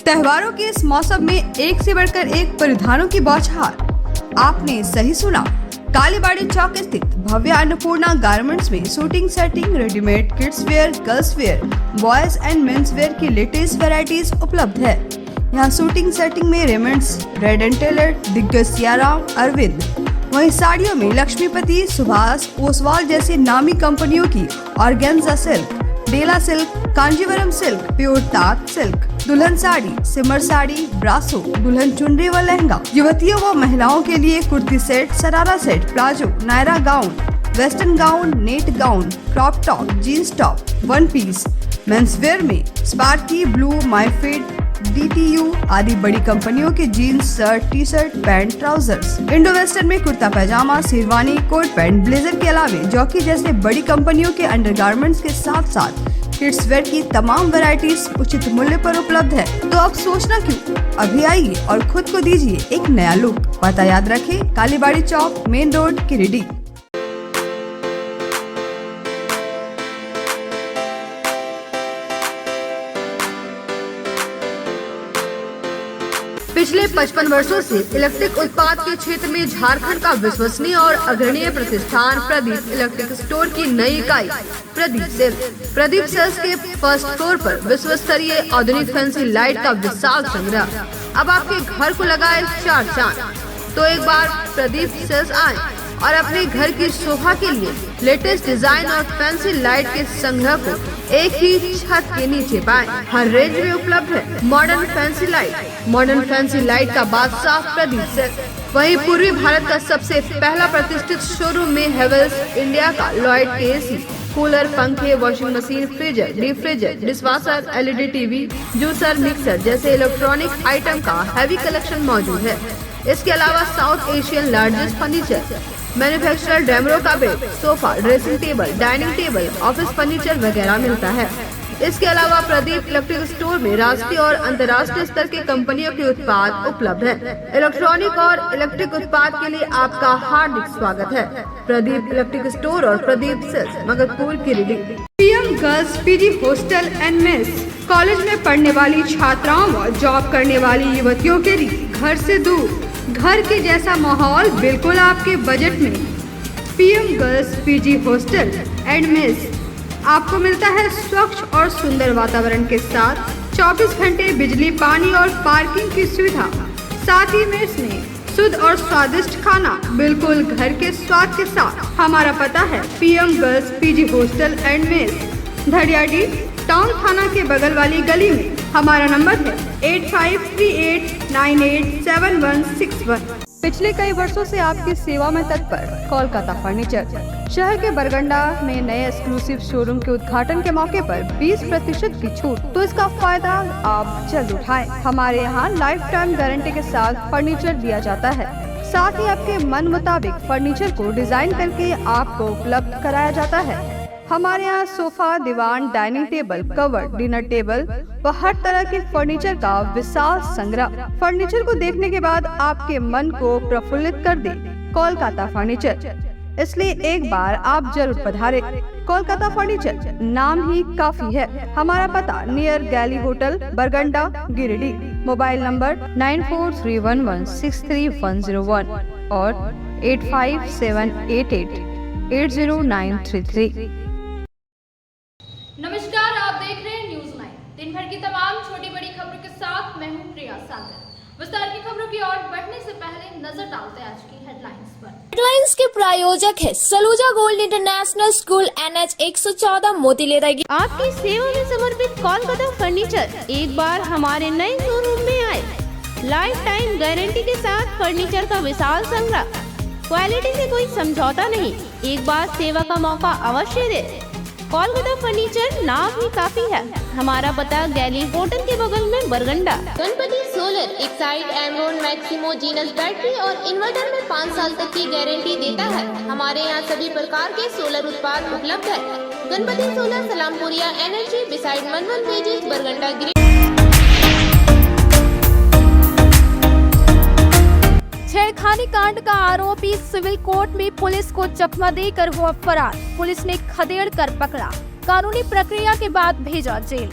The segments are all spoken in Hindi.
त्योहारों के इस मौसम में एक से बढ़कर एक परिधानों की बौछार। आपने सही सुना, कालीबाड़ी चौक स्थित भव्य अन्नपूर्णा गारमेंट्स में suiting shirting, readymade kids wear, girls wear, boys and mens wear की लेटेस्ट वैरायटीज उपलब्ध है। यहाँ शूटिंग सेटिंग में रेमंड्स, रेड एंड टेलर, दिग्गज सियाराम, अरविंद, वहीं साड़ियों में लक्ष्मीपति, सुभाष, ओसवाल जैसी नामी कंपनियों की ऑर्गेन्जा सिल्क, डेला सिल्क, कांजीवरम सिल्क, प्योर तात सिल्क, दुल्हन साड़ी, सिमर साड़ी, ब्रासो, दुल्हन चुनरी व लहंगा, युवतियों व महिलाओं के लिए kurti set, sharara set, palazzo, Naira gown, western gown, net gown, crop top, jeans top, one piece, mens wear में स्पार्की, ब्लू, माईफिट, DTU आदि बड़ी कंपनियों के jeans, shirt, T shirt, pant, trousers, Indo western में kurta pyjama, sherwani, coat pant, blazer के अलावे जॉकी जैसे बड़ी कंपनियों के अंडरगारमेंट्स के साथ साथ किड्स वेयर की तमाम वैरायटीज उचित मूल्य पर उपलब्ध है। तो अब सोचना क्यों, अभी आइए और खुद को दीजिए एक नया लुक। पता याद रखें, कालीबाड़ी चौक, मेन रोड, गिरिडीह। पिछले 55 वर्षों से इलेक्ट्रिक उत्पाद के क्षेत्र में झारखंड का विश्वसनीय और अग्रणीय प्रतिष्ठान प्रदीप इलेक्ट्रिक स्टोर की नई इकाई प्रदीप सेल्स के फर्स्ट फ्लोर पर विश्व स्तरीय आधुनिक फैंसी लाइट का विशाल संग्रह अब आपके घर को लगाए चार चांद। तो एक बार प्रदीप सेल्स आए और अपने घर की शोभा के लिए लेटेस्ट डिजाइन और फैंसी लाइट के संग्रह को एक ही छत के नीचे पाएं। हर रेंज में उपलब्ध है मॉडर्न फैंसी लाइट का बादशाह प्रदीप सेल्स। वहीं पूर्वी भारत का सबसे पहला प्रतिष्ठित शोरूम में हेवेल्स इंडिया का लॉयड के एसी, कूलर, पंखे, washing machine, freezer, deep freezer, dishwasher, LED TV, juicer, mixer जैसे इलेक्ट्रॉनिक आइटम का हैवी कलेक्शन मौजूद है। इसके अलावा South Asian largest furniture manufacturer Damro का bed, sofa, dressing table, dining table, office furniture वगैरह मिलता है। इसके अलावा प्रदीप इलेक्ट्रिक स्टोर में राष्ट्रीय और अंतर्राष्ट्रीय स्तर की कंपनियों के उत्पाद उपलब्ध हैं। इलेक्ट्रॉनिक और इलेक्ट्रिक उत्पाद के लिए आपका हार्दिक स्वागत है। प्रदीप इलेक्ट्रिक स्टोर और Pradeep sales, Magadhpur, Giridih. PM girls PG hostel and mess, college में पढ़ने वाली छात्राओं व जॉब करने वाली युवतियों के लिए घर से दूर, घर के जैसा माहौल बिल्कुल आपके बजट में। PM girls PG hostel and mess आपको मिलता है स्वच्छ और सुंदर वातावरण के साथ 24 घंटे बिजली, पानी और पार्किंग की सुविधा। साथ ही मेस में शुद्ध और स्वादिष्ट खाना बिल्कुल घर के स्वाद के साथ। हमारा पता है PM girls PG hostel and mess, Dhadiyadi town थाना के बगल वाली गली में। हमारा नंबर है 8538987161। पिछले कई वर्षों से आपकी सेवा में तत्पर कोलकाता फर्नीचर। शहर के बरगंडा में नए एक्सक्लूसिव शोरूम के उद्घाटन के मौके पर 20% की छूट, तो इसका फायदा आप जल्द उठाएं। हमारे यहाँ लाइफ टाइम गारंटी के साथ फर्नीचर दिया जाता है। साथ ही आपके मन मुताबिक फर्नीचर को डिजाइन करके आपको उपलब्ध कराया जाता है। हमारे यहाँ सोफा, दीवान, dining table, cover, dinner table व हर तरह के फर्नीचर का विशाल संग्रह। फर्नीचर को देखने के बाद आपके मन को प्रफुल्लित कर दे कोलकाता फर्नीचर, इसलिए एक बार आप जरूर पधारें। कोलकाता फर्नीचर नाम ही काफी है। हमारा पता नियर गैली होटल, बरगंडा, गिरिडीह। मोबाइल नंबर 9431163101 और 8578880933। नमस्कार, आप देख रहे हैं न्यूज़ 9। दिन भर की तमाम छोटी बड़ी खबरों के साथ मैं हूं प्रिया सागर। विस्तार की खबरों की ओर बढ़ने से पहले नजर डालते हैं आज की हेडलाइंस पर। हेडलाइंस के प्रायोजक है Saluja gold international school, NH 114, मोतीलेरा। आपकी सेवा में समर्पित कोलकाता फर्नीचर एक बार हमारे नए शोरूम में आए। लाइफ टाइम गारंटी के साथ फर्नीचर का विशाल संग्रह, क्वालिटी से कोई समझौता नहीं। एक बार सेवा का मौका अवश्य दे। कोलकाता फर्नीचर नाम ही काफी है। हमारा पता गैली होटल के बगल में, बरगंडा। गणपति सोलर एक side Amaron Maximo genus battery और इन्वर्टर में 5 साल तक की गारंटी देता है। हमारे यहाँ सभी प्रकार के सोलर उत्पाद उपलब्ध है। Ganpati solar, Salampuria energy, beside मनवन वेजेस, बरगंडा। छेड़खानी कांड का आरोपी सिविल कोर्ट में पुलिस को चकमा देकर हुआ फरार। पुलिस ने खदेड़ कर पकड़ा, कानूनी प्रक्रिया के बाद भेजा जेल।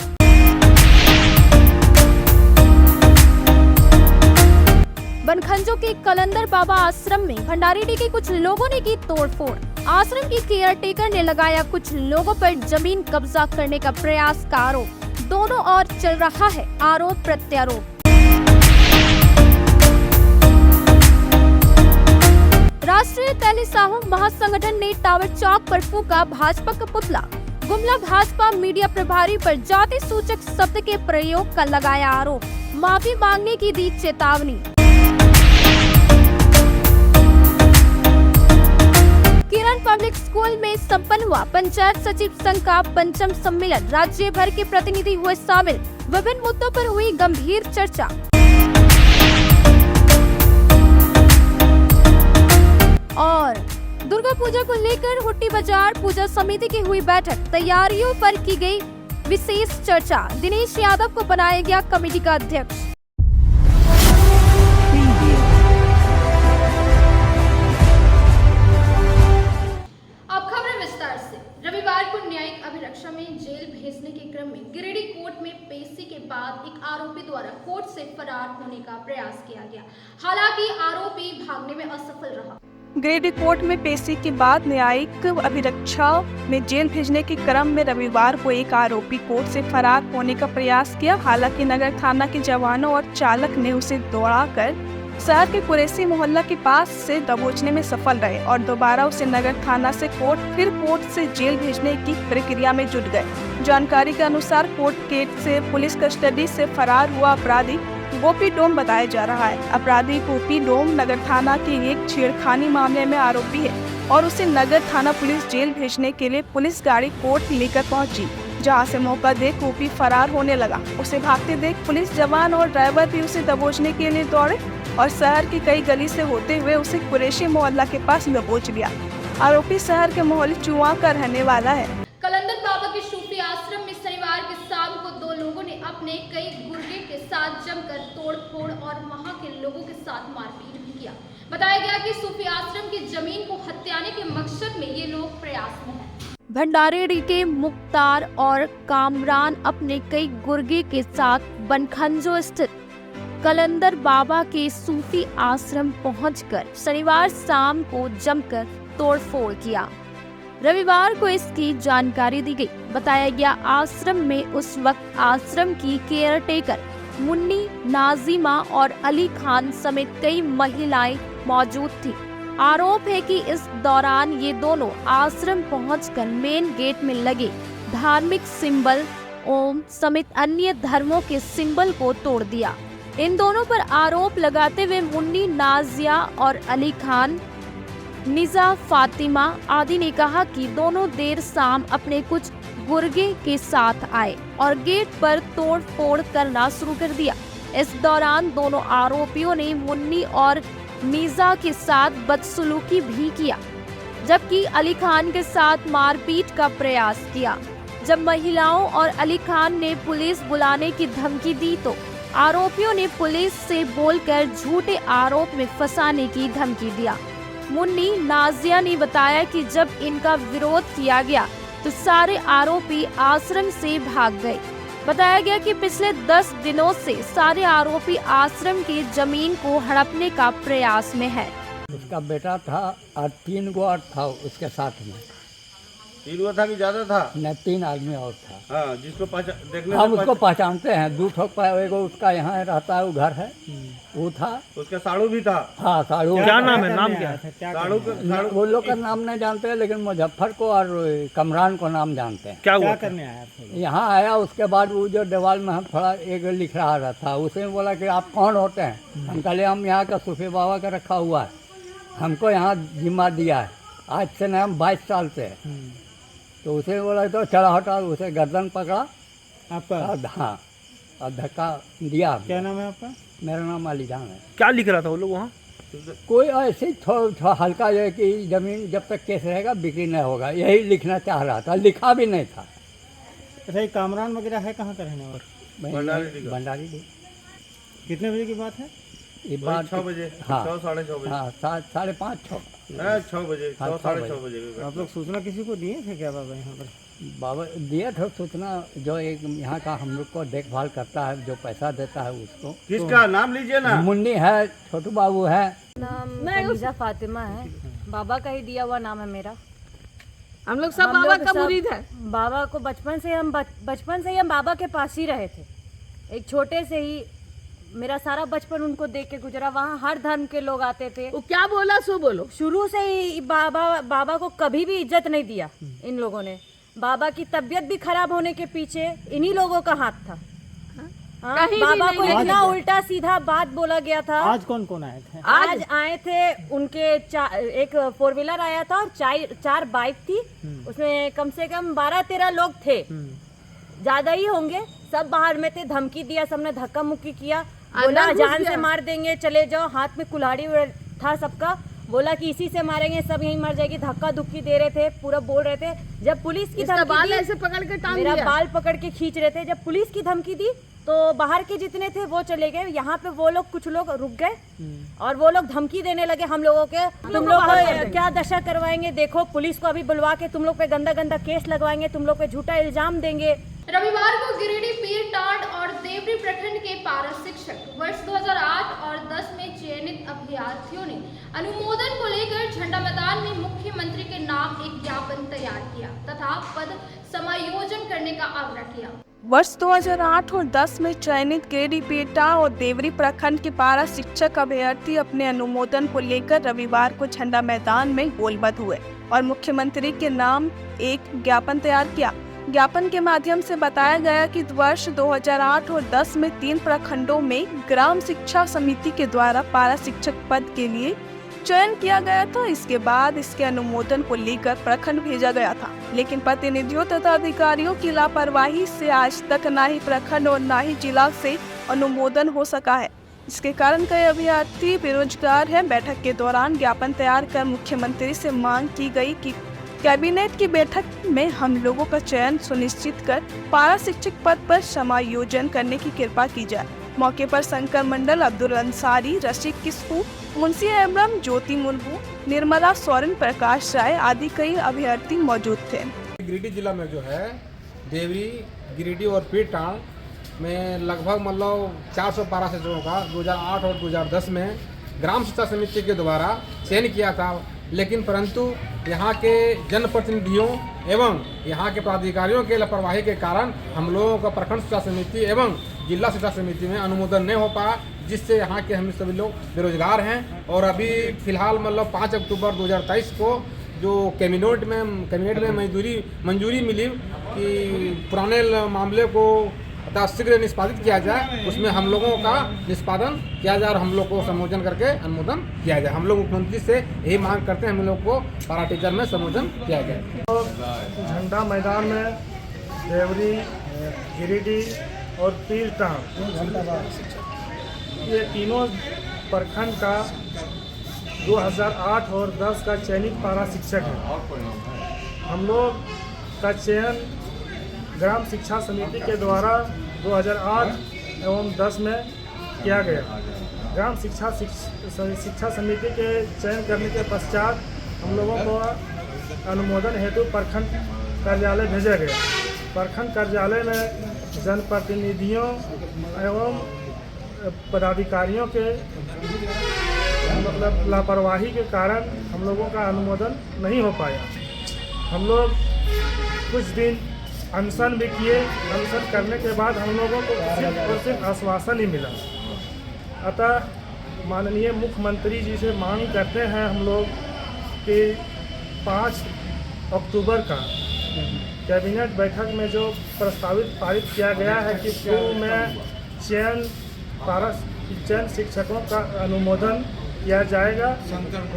बनखंजो के कलंदर बाबा आश्रम में भंडारीडीह के कुछ लोगों ने की तोड़फोड़। आश्रम की केयर टेकर ने लगाया कुछ लोगों पर जमीन कब्जा करने का प्रयास का आरोप। दोनों ओर चल रहा है आरोप प्रत्यारोप। राष्ट्रीय तैली साहू महासंगठन ने टावर चौक पर फूका भाजपा का पुतला। गुमला भाजपा मीडिया प्रभारी पर जाति सूचक शब्द के प्रयोग का लगाया आरोप। माफी मांगने की दी चेतावनी। किरण पब्लिक स्कूल में संपन्न हुआ पंचायत सचिव संघ का पंचम सम्मेलन। राज्य भर के प्रतिनिधि हुए शामिल। विभिन्न मुद्दों पर हुई गंभीर चर्चा। और दुर्गा पूजा को लेकर हुट्टी बाजार पूजा समिति की हुई बैठक। तैयारियों पर की गई विशेष चर्चा। दिनेश यादव को बनाया गया कमेटी का अध्यक्ष। अब खबरें विस्तार से। रविवार को न्यायिक अभिरक्षा में जेल भेजने के क्रम में गिरिडीह कोर्ट में पेशी के बाद एक आरोपी द्वारा कोर्ट से फरार होने का प्रयास किया गया। हालांकि आरोपी भागने में असफल रहा। गिरिडीह कोर्ट में पेशी के बाद न्यायिक अभिरक्षा में जेल भेजने के क्रम में रविवार को एक आरोपी कोर्ट से फरार होने का प्रयास किया। हालांकि नगर थाना के जवानों और चालक ने उसे दौड़ाकर शहर के कुरैशी मोहल्ला के पास से दबोचने में सफल रहे और दोबारा उसे नगर थाना से कोर्ट से जेल भेजने की प्रक्रिया में जुट गए। जानकारी के अनुसार कोर्ट गेट से पुलिस कस्टडी से फरार हुआ अपराधी गोपी डोम बताया जा रहा है। अपराधी गोपी डोम नगर थाना के एक छेड़खानी मामले में आरोपी है और उसे नगर थाना पुलिस जेल भेजने के लिए पुलिस गाड़ी कोर्ट लेकर पहुंची, जहां से मौका देख गोपी फरार होने लगा। उसे भागते देख पुलिस जवान और ड्राइवर भी उसे दबोचने के लिए दौड़े और शहर की कई गली से होते हुए उसे कुरैशी मोहल्ला के पास दबोच लिया। आरोपी शहर के मोहल्ले चुआ का रहने वाला है। कलंदर बाबा के सूफी आश्रम में शनिवार की शाम को दो लोगों ने अपने कई गुर्गे के साथ जमकर तोड़फोड़ और वहां के लोगों के साथ मारपीट भी किया। बताया गया कि सूफी आश्रम की जमीन को हथियाने के मकसद में ये लोग प्रयास में हैं। भंडारीडीह के मुख्तार और कामरान अपने कई गुर्गे के साथ बनखंजो स्थित कलंदर बाबा के सूफी आश्रम पहुंचकर शनिवार शाम को जमकर तोड़फोड़ किया। रविवार को इसकी जानकारी दी गई। बताया गया आश्रम में उस वक्त आश्रम की केयर टेकर मुन्नी, नाजिमा और अली खान समेत कई महिलाएं मौजूद थी। आरोप है कि इस दौरान ये दोनों आश्रम पहुंचकर मेन गेट में लगे धार्मिक सिंबल ओम समेत अन्य धर्मों के सिंबल को तोड़ दिया। इन दोनों पर आरोप लगाते हुए मुन्नी, नाजिया और अली खान, निजा, फातिमा आदि ने कहा कि दोनों देर शाम अपने कुछ गुर्गे के साथ आए और गेट पर तोड़ फोड़ करना शुरू कर दिया। इस दौरान दोनों आरोपियों ने मुन्नी और निजा के साथ बदसलूकी भी किया, जबकि अली खान के साथ मारपीट का प्रयास किया। जब महिलाओं और अली खान ने पुलिस बुलाने की धमकी दी तो आरोपियों ने पुलिस से बोलकर झूठे आरोप में फंसाने की धमकी दिया। मुन्नी, नाजिया ने बताया कि जब इनका विरोध किया गया तो सारे आरोपी आश्रम से भाग गए। बताया गया कि पिछले 10 दिनों से सारे आरोपी आश्रम की जमीन को हड़पने का प्रयास में है। उसका बेटा था और 3 गो और था उसके साथ में। 3 गो था कि ज्यादा था? नहीं, 3 आदमी और था। हाँ, जिसको देखने हम उसको पहचानते हैं। 2 ठोक एगो उसका यहाँ रहता है, वो घर है, वो था। उसका साड़ू भी था। हाँ, साड़ू। क्या नाम है? नाम क्या है? साड़ू वो लोग का नाम नहीं जानते हैं, लेकिन मुजफ्फर को और कमरान को नाम जानते हैं। क्या करने आया? यहाँ आया, उसके बाद वो जो दीवार में हम थोड़ा एक लिख रहा था, उसे बोला कि आप कौन होते हैं? हम कहले हम यहाँ का सूफी बाबा का रखा हुआ है, हमको यहाँ जिम्मा दिया है, आज से नहीं हम 22 साल से है। तो उसे बोला तो चला हटा, उसे गर्दन पकड़ा आपका? हाँ, और धक्का दिया। क्या नाम है आपका? मेरा नाम अली जान है। क्या लिख रहा था वो लोग वहाँ? कोई ऐसे ही थोड़ा हल्का जो है कि ज़मीन जब तक केस रहेगा बिक्री नहीं होगा, यही लिखना चाह रहा था, लिखा भी नहीं था। अच्छा, ये कामरान वगैरह है कहाँ का रहने वाला? भंडारी। कितने बजे की बात है? ये बात 6 बजे, हाँ 6 साढ़े 6 बजे, हाँ 5:30 6 6 बजे, 6 साढ़े 6 बजे की आप लोग सूचना किसी को दिए थे क्या बाबा यहाँ पर? बाबा दिया था सूचना, जो एक यहाँ का हम लोग को देखभाल करता है, जो पैसा देता है उसको। किसका नाम लीजिए ना। मुन्नी है, छोटू बाबू है। नाम खलीजा फातिमा है, बाबा का ही दिया हुआ नाम है मेरा। हम लोग सब बाबा का मुरीद है। बाबा को बचपन से हम बाबा के पास ही रहे थे। एक छोटे से ही मेरा सारा बचपन उनको देख के गुजरा। वहाँ हर धर्म के लोग आते थे। वो क्या बोला सो बोलो। शुरू से ही बाबा को कभी भी इज्जत नहीं दिया इन लोगों ने। बाबा की तबीयत भी खराब होने के पीछे इन्हीं लोगों का हाथ था। हाँ, बाबा को इतना उल्टा सीधा बात बोला गया था। आज कौन कौन आए थे? आज आए थे उनके एक 4 व्हीलर आया था और 4 बाइक थी। उसमें कम से कम 12-13 लोग थे, ज्यादा ही होंगे। सब बाहर में थे, धमकी दिया, सबने धक्का मुक्की किया, बोला जान से मार देंगे, चले जाओ। हाथ में कुल्हाड़ी था सबका, बोला कि इसी से मारेंगे, सब यहीं मर जाएगी। धक्का धुक्की दे रहे थे, पूरा बोल रहे थे। जब पुलिस की धमकी दी, ऐसे पकड़ के टांग मेरा दिया। बाल पकड़ के खींच रहे थे। जब पुलिस की धमकी दी तो बाहर के जितने थे वो चले गए। यहाँ पे वो लोग कुछ लोग रुक गए और वो लोग धमकी देने लगे हम लोगों के, तुम लोग को क्या दशा करवाएंगे, देखो पुलिस को अभी बुलवा के तुम लोग पे गंदा गंदा केस लगवाएंगे, तुम लोग पे झूठा इल्जाम देंगे। रविवार को गिरिडीह, पीरटांड और देवरी प्रखंड के पारा शिक्षक वर्ष 2008 और 10 में चयनित अभ्यर्थियों ने अनुमोदन को लेकर झंडा मैदान में मुख्यमंत्री के नाम एक ज्ञापन तैयार किया तथा पद समायोजन करने का आग्रह किया। वर्ष 2008 और 10 में चयनित गिरिडीह, पीरटांड और देवरी प्रखंड के पारा शिक्षक अभ्यर्थी अपने अनुमोदन को लेकर रविवार को झंडा मैदान में गोलबद्ध हुए और मुख्यमंत्री के नाम एक ज्ञापन तैयार किया। ज्ञापन के माध्यम से बताया गया कि वर्ष 2008 और 10 में 3 प्रखंडों में ग्राम शिक्षा समिति के द्वारा पारा शिक्षक पद के लिए चयन किया गया था। इसके बाद इसके अनुमोदन को लेकर प्रखंड भेजा गया था, लेकिन प्रतिनिधियों तथा अधिकारियों की लापरवाही से आज तक ना ही प्रखंड और ना ही जिला से अनुमोदन हो सका है। इसके कारण कई अभ्यर्थी बेरोजगार हैं। बैठक के दौरान ज्ञापन तैयार कर मुख्यमंत्री से मांग की गई कि कैबिनेट की बैठक में हम लोगों का चयन सुनिश्चित कर पारा शिक्षक पद पर समायोजन करने की कृपा की जाए। मौके पर शंकर मंडल, अब्दुल अंसारी, रशीद किस्कू, मुंशी एब्रम, ज्योति मुर्मू, निर्मला सोरेन, प्रकाश राय आदि कई अभ्यर्थी मौजूद थे। गिरिडीह जिला में जो है देवरी, गिरिडीह और पीरटांड में लगभग मतलब 400 पारा शिक्षकों का 2008 और 2010 में ग्राम शिक्षा समिति के द्वारा चयन किया था, लेकिन परंतु यहाँ के जनप्रतिनिधियों एवं यहाँ के पदाधिकारियों के लापरवाही के कारण हम लोगों का प्रखंड शिक्षा समिति एवं जिला शिक्षा समिति में अनुमोदन नहीं हो पाया, जिससे यहाँ के हम सभी लोग बेरोजगार हैं। और अभी फिलहाल मतलब 5 अक्टूबर 2023 को जो कैबिनेट में मंजूरी मिली कि पुराने मामले को शीघ्र निष्पादित किया जाए, उसमें हम लोगों का निष्पादन किया जाए और हम लोग को संबोधन करके अनुमोदन किया जाए। हम लोग मुख्यमंत्री से यही मांग करते हैं, हम लोग को पारा टीचर में संबोधन किया जाए। तो झंडा मैदान में देवरी, गिरिडीह और पीरटांड ये तीनों प्रखंड का 2008 और 10 का चयनित पारा शिक्षक है। हम लोग का चयन ग्राम शिक्षा समिति के द्वारा 2008 एवं 10 में किया गया। ग्राम शिक्षा समिति के चयन करने के पश्चात हम लोगों को अनुमोदन हेतु प्रखंड कार्यालय भेजा गया। प्रखंड कार्यालय में जनप्रतिनिधियों एवं पदाधिकारियों के मतलब लापरवाही के कारण हम लोगों का अनुमोदन नहीं हो पाया। हम लोग कुछ दिन अनशन भी किए। अनशन करने के बाद हम लोगों को सिर्फ और सिर्फ आश्वासन ही मिला। अतः माननीय मुख्यमंत्री जी से मांग करते हैं हम लोग कि 5 अक्टूबर का कैबिनेट बैठक में जो प्रस्तावित पारित किया गया है कि पूर्व में चयन शिक्षकों का अनुमोदन किया जाएगा,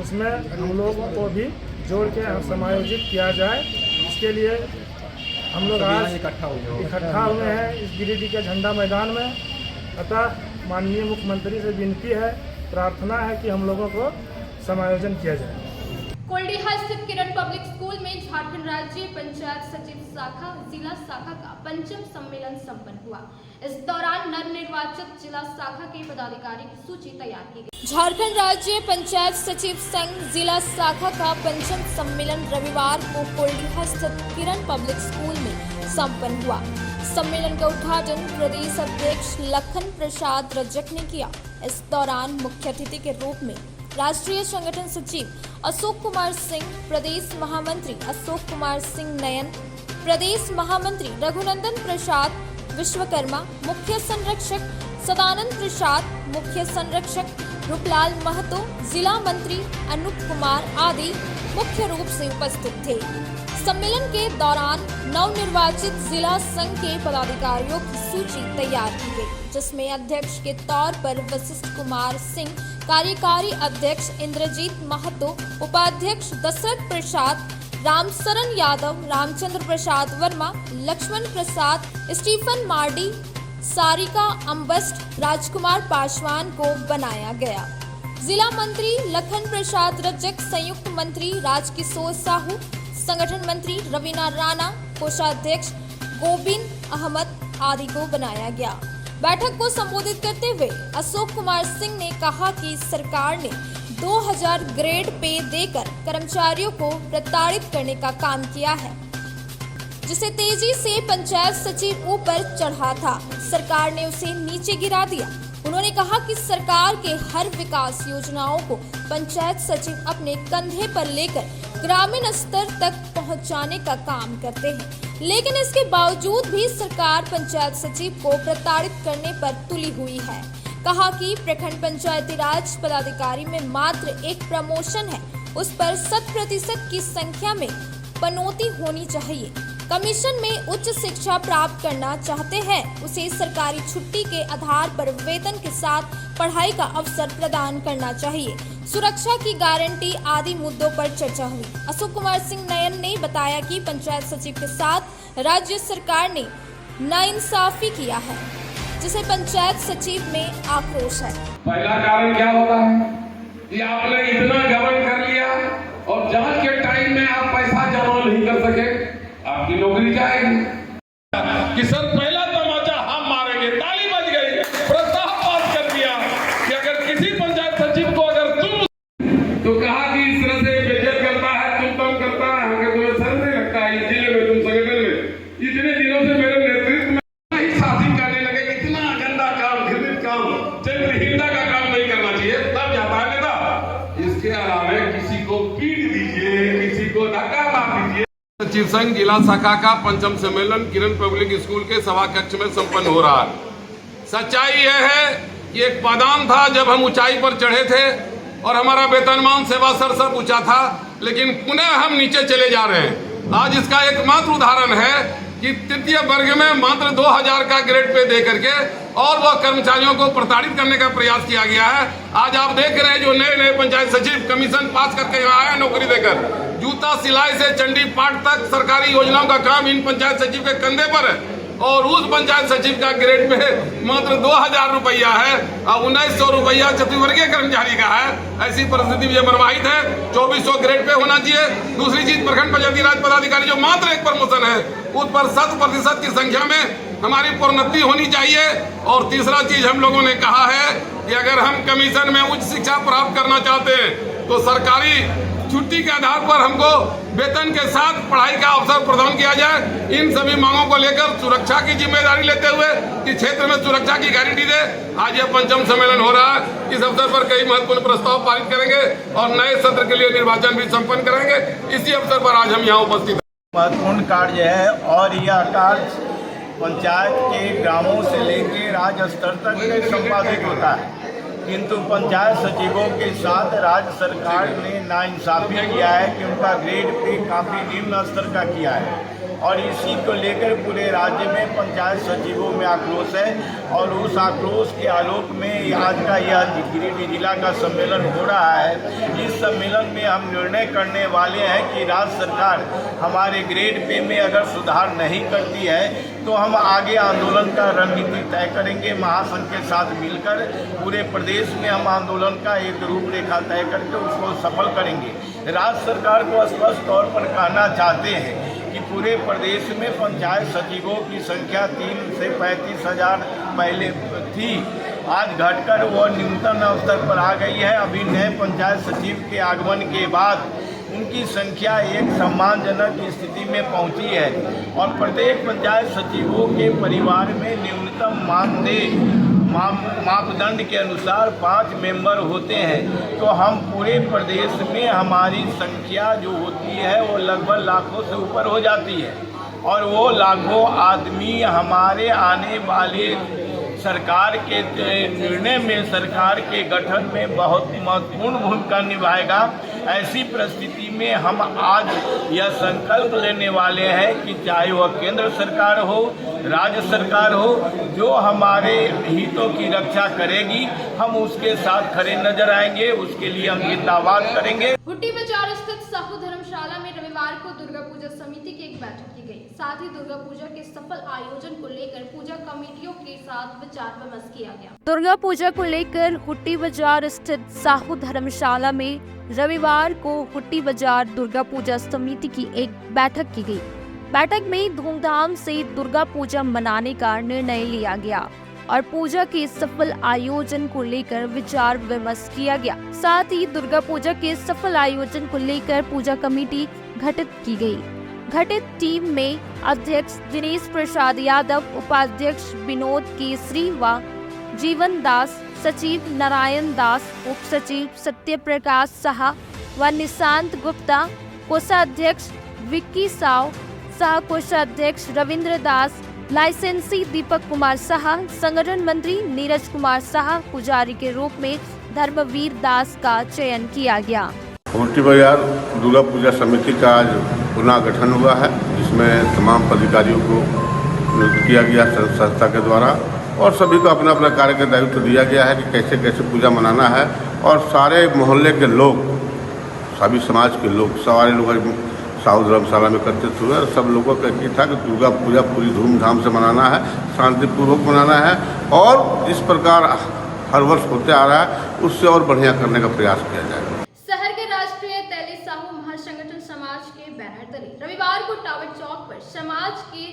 उसमें हम लोगों को भी जोड़ के समायोजित किया जाए। इसके लिए हम लोग आज इकट्ठा हुए हैं इस गिरिडीह के झंडा मैदान में। अतः माननीय मुख्यमंत्री से विनती है, प्रार्थना है कि हम लोगों को समायोजन किया जाए। कोल्डीहा स्थित किरण पब्लिक स्कूल में झारखंड राज्य पंचायत सचिव शाखा जिला शाखा का पंचम सम्मेलन संपन्न हुआ। इस दौरान नवनिर्वाचित जिला शाखा के पदाधिकारी की सूची तैयार की गई। झारखंड राज्य पंचायत सचिव संघ जिला शाखा का पंचम सम्मेलन रविवार को कोल्डीहा स्थित किरण पब्लिक स्कूल में संपन्न हुआ। सम्मेलन का उद्घाटन प्रदेश अध्यक्ष लखन प्रसाद रजक ने किया। इस दौरान मुख्य अतिथि के रूप में राष्ट्रीय संगठन सचिव अशोक कुमार सिंह, प्रदेश महामंत्री अशोक कुमार सिंह नयन, प्रदेश महामंत्री रघुनंदन प्रसाद विश्वकर्मा, मुख्य संरक्षक सदानंद प्रसाद, मुख्य संरक्षक रूपलाल महतो, जिला मंत्री अनूप कुमार आदि मुख्य रूप से उपस्थित थे। सम्मेलन के दौरान नवनिर्वाचित जिला संघ के पदाधिकारियों की सूची तैयार की गई, जिसमें अध्यक्ष के तौर पर वशिष्ठ कुमार सिंह, कार्यकारी अध्यक्ष इंद्रजीत महतो, उपाध्यक्ष दशरथ प्रसाद, रामशरण यादव, रामचंद्र प्रसाद वर्मा, लक्ष्मण प्रसाद, स्टीफन मार्डी, सारिका अम्बस्ट, राजकुमार पासवान को बनाया गया। जिला मंत्री लखन प्रसाद रजक, संयुक्त मंत्री राजकिशोर साहू, संगठन मंत्री रवीना राणा, कोषाध्यक्ष गोबिंद अहमद आदि को बनाया गया। बैठक को संबोधित करते हुए अशोक कुमार सिंह ने कहा कि सरकार ने 2000 ग्रेड पे देकर कर्मचारियों को प्रताड़ित करने का काम किया है, जिसे तेजी से पंचायत सचिव ऊपर चढ़ा था। सरकार ने उसे नीचे गिरा दिया। उन्होंने कहा कि सरकार के हर विकास योजनाओं को पंचायत सचिव अपने कंधे पर लेकर ग्रामीण स्तर तक पहुंचाने का काम करते हैं, लेकिन इसके बावजूद भी सरकार पंचायत सचिव को प्रताड़ित करने पर तुली हुई है। कहा कि प्रखंड पंचायती राज पदाधिकारी में मात्र एक प्रमोशन है, उस पर 100% की संख्या में पनौती होनी चाहिए। कमीशन में उच्च शिक्षा प्राप्त करना चाहते हैं, उसे सरकारी छुट्टी के आधार पर वेतन के साथ पढ़ाई का अवसर प्रदान करना चाहिए। सुरक्षा की गारंटी आदि मुद्दों पर चर्चा हुई। अशोक कुमार सिंह नयन ने बताया कि पंचायत सचिव के साथ राज्य सरकार ने नाइंसाफी किया है, जिसे पंचायत सचिव में आक्रोश है। पहला कारण क्या होता है कि आपने इतना घमंड कर लिया और जांच के टाइम में आप पैसा जमा नहीं कर सके, आपकी नौकरी जाएगी। कि सर पहला तमाचा हम मारेंगे, ताली बज गई, प्रस्ताव पास कर दिया कि अगर किसी पंचायत सचिव को अगर तुम तो कहा कि इस तरह से बेइज्जत करता है, तुम करता है, हमें तुम्हें सर नहीं लगता है इस जिले में, तुम संगठन में इतने दिनों से मेरे नेतृत्व में ही शासन करने लगे। इतना गंदा काम, घृणित काम, चरित्रहीनता का काम नहीं करना चाहिए, तब जाता है नेता। इसके अलावा किसी को पीट दीजिए, किसी को धक्का मार दीजिए। सचिव संघ जिला शाखा का पंचम सम्मेलन किरण पब्लिक स्कूल के सभा कक्ष में संपन्न हो रहा है। सच्चाई यह है कि एक पादान था जब हम ऊंचाई पर चढ़े थे और हमारा वेतनमान सेवा सर सब ऊंचा था, लेकिन पुनः हम नीचे चले जा रहे हैं। आज इसका एकमात्र उदाहरण है कि तृतीय वर्ग में मात्र 2000 का ग्रेड पे दे करके और वह कर्मचारियों को प्रताड़ित करने का प्रयास किया गया है। आज आप देख रहे हैं जो नए पंचायत सचिव कमीशन पास करके यहाँ आए नौकरी देकर, जूता सिलाई से चंडी पाठ तक सरकारी योजनाओं का काम इन पंचायत सचिव के कंधे पर है और उस पंचायत सचिव का ग्रेड पे मात्र 2000 रुपया है और 1900 रुपया चतुर्वर्गीय कर्मचारी का है। ऐसी परिस्थिति में मर्माहित है। 2400 ग्रेड पे होना चाहिए। दूसरी चीज, प्रखंड पंचायती राज पदाधिकारी जो मात्र एक प्रमोशन है, उस पर 100% की संख्या में हमारी प्रोन्नति होनी चाहिए। और तीसरा चीज हम लोगों ने कहा है कि अगर हम कमीशन में उच्च शिक्षा प्राप्त करना चाहते हैं तो सरकारी छुट्टी के आधार पर हमको वेतन के साथ पढ़ाई का अवसर प्रदान किया जाए। इन सभी मांगों को लेकर सुरक्षा की जिम्मेदारी लेते हुए कि क्षेत्र में सुरक्षा की गारंटी दे। आज यह पंचम सम्मेलन हो रहा है। इस अवसर पर कई महत्वपूर्ण प्रस्ताव पारित करेंगे और नए सत्र के लिए निर्वाचन भी संपन्न करेंगे। इसी अवसर पर आज हम यहाँ उपस्थित हैं। महत्वपूर्ण कार्य है और यह कार्य पंचायत के ग्रामों से लेकर राज्य स्तर तक संपादित होता है, किंतु पंचायत सचिवों के साथ राज्य सरकार ने नाइंसाफी किया है कि उनका ग्रेड पे काफ़ी निम्न स्तर का किया है और इसी को लेकर पूरे राज्य में पंचायत सचिवों में आक्रोश है। और उस आक्रोश के आलोक में आज का यह गिरिडीह जिला का सम्मेलन हो रहा है। इस सम्मेलन में हम निर्णय करने वाले हैं कि राज्य सरकार हमारे ग्रेड पे में अगर सुधार नहीं करती है तो हम आगे आंदोलन का रणनीति तय करेंगे। महासंघ के साथ मिलकर पूरे प्रदेश प्रदेश में हम आंदोलन का एक रूपरेखा तय करके उसको सफल करेंगे। राज्य सरकार को स्पष्ट तौर पर कहना चाहते हैं कि पूरे प्रदेश में पंचायत सचिवों की संख्या 3 से 35 हज़ार पहले थी, आज घटकर वो न्यूनतम स्तर पर आ गई है। अभी नए पंचायत सचिव के आगमन के बाद उनकी संख्या एक सम्मानजनक स्थिति में पहुंची है और प्रत्येक पंचायत सचिवों के परिवार में न्यूनतम मानदेय मापदंड के अनुसार 5 मेंबर होते हैं। तो हम पूरे प्रदेश में हमारी संख्या जो होती है वो लगभग लाखों से ऊपर हो जाती है और वो लाखों आदमी हमारे आने वाले सरकार के निर्णय में, सरकार के गठन में बहुत महत्वपूर्ण भूमिका निभाएगा। ऐसी परिस्थिति में हम आज यह संकल्प लेने वाले हैं कि चाहे वह केंद्र सरकार हो, राज्य सरकार हो, जो हमारे हितों की रक्षा करेगी हम उसके साथ खड़े नजर आएंगे, उसके लिए हम जिंदाबाद करेंगे। हुट्टी बाजार स्थित साहू धर्मशाला में रविवार को दुर्गा पूजा समिति की एक बैठक की गई। साथ ही दुर्गा पूजा के सफल आयोजन को लेकर पूजा कमेटियों के साथ विचार विमर्श किया गया। दुर्गा पूजा को लेकर हुट्टी बाजार स्थित साहू धर्मशाला में रविवार को हुट्टी बाजार दुर्गा पूजा समिति की एक बैठक की गई। बैठक में धूमधाम से दुर्गा पूजा मनाने का निर्णय लिया गया और पूजा के सफल आयोजन को लेकर विचार विमर्श किया गया। साथ ही दुर्गा पूजा के सफल आयोजन को लेकर पूजा कमेटी गठित की गई। गठित टीम में अध्यक्ष दिनेश प्रसाद यादव, उपाध्यक्ष विनोद केसरी व जीवन दास, सचिव नारायण दास, उप सचिव सत्य प्रकाश साहा व निशांत गुप्ता, कोषाध्यक्ष विक्की साव, सह कोषाध्यक्ष रविंद्र दास, लाइसेंसी दीपक कुमार साहा, संगठन मंत्री नीरज कुमार साहा, पुजारी के रूप में धर्मवीर दास का चयन किया गया। हुट्टी बाजार दुर्गा पूजा समिति का आज पुनः गठन हुआ है, जिसमें तमाम पदाधिकारियों को नियुक्त किया गया संस्था के द्वारा और सभी को अपना अपना कार्य का दायित्व दिया गया है कि कैसे कैसे पूजा मनाना है। और सारे मोहल्ले के लोग, सभी समाज के लोग, सारे लोग साहू धर्मशाला में एकत्रित हुए और सब लोगों का एक था कि दुर्गा पूजा पूरी धूमधाम से मनाना है, शांतिपूर्वक मनाना है और इस प्रकार हर वर्ष होते आ रहा है उससे और बढ़िया करने का प्रयास किया जाएगा। शहर के राष्ट्रीय तेली साहू महासंगठन समाज के बैनर तले रविवार को टावर चौक पर समाज के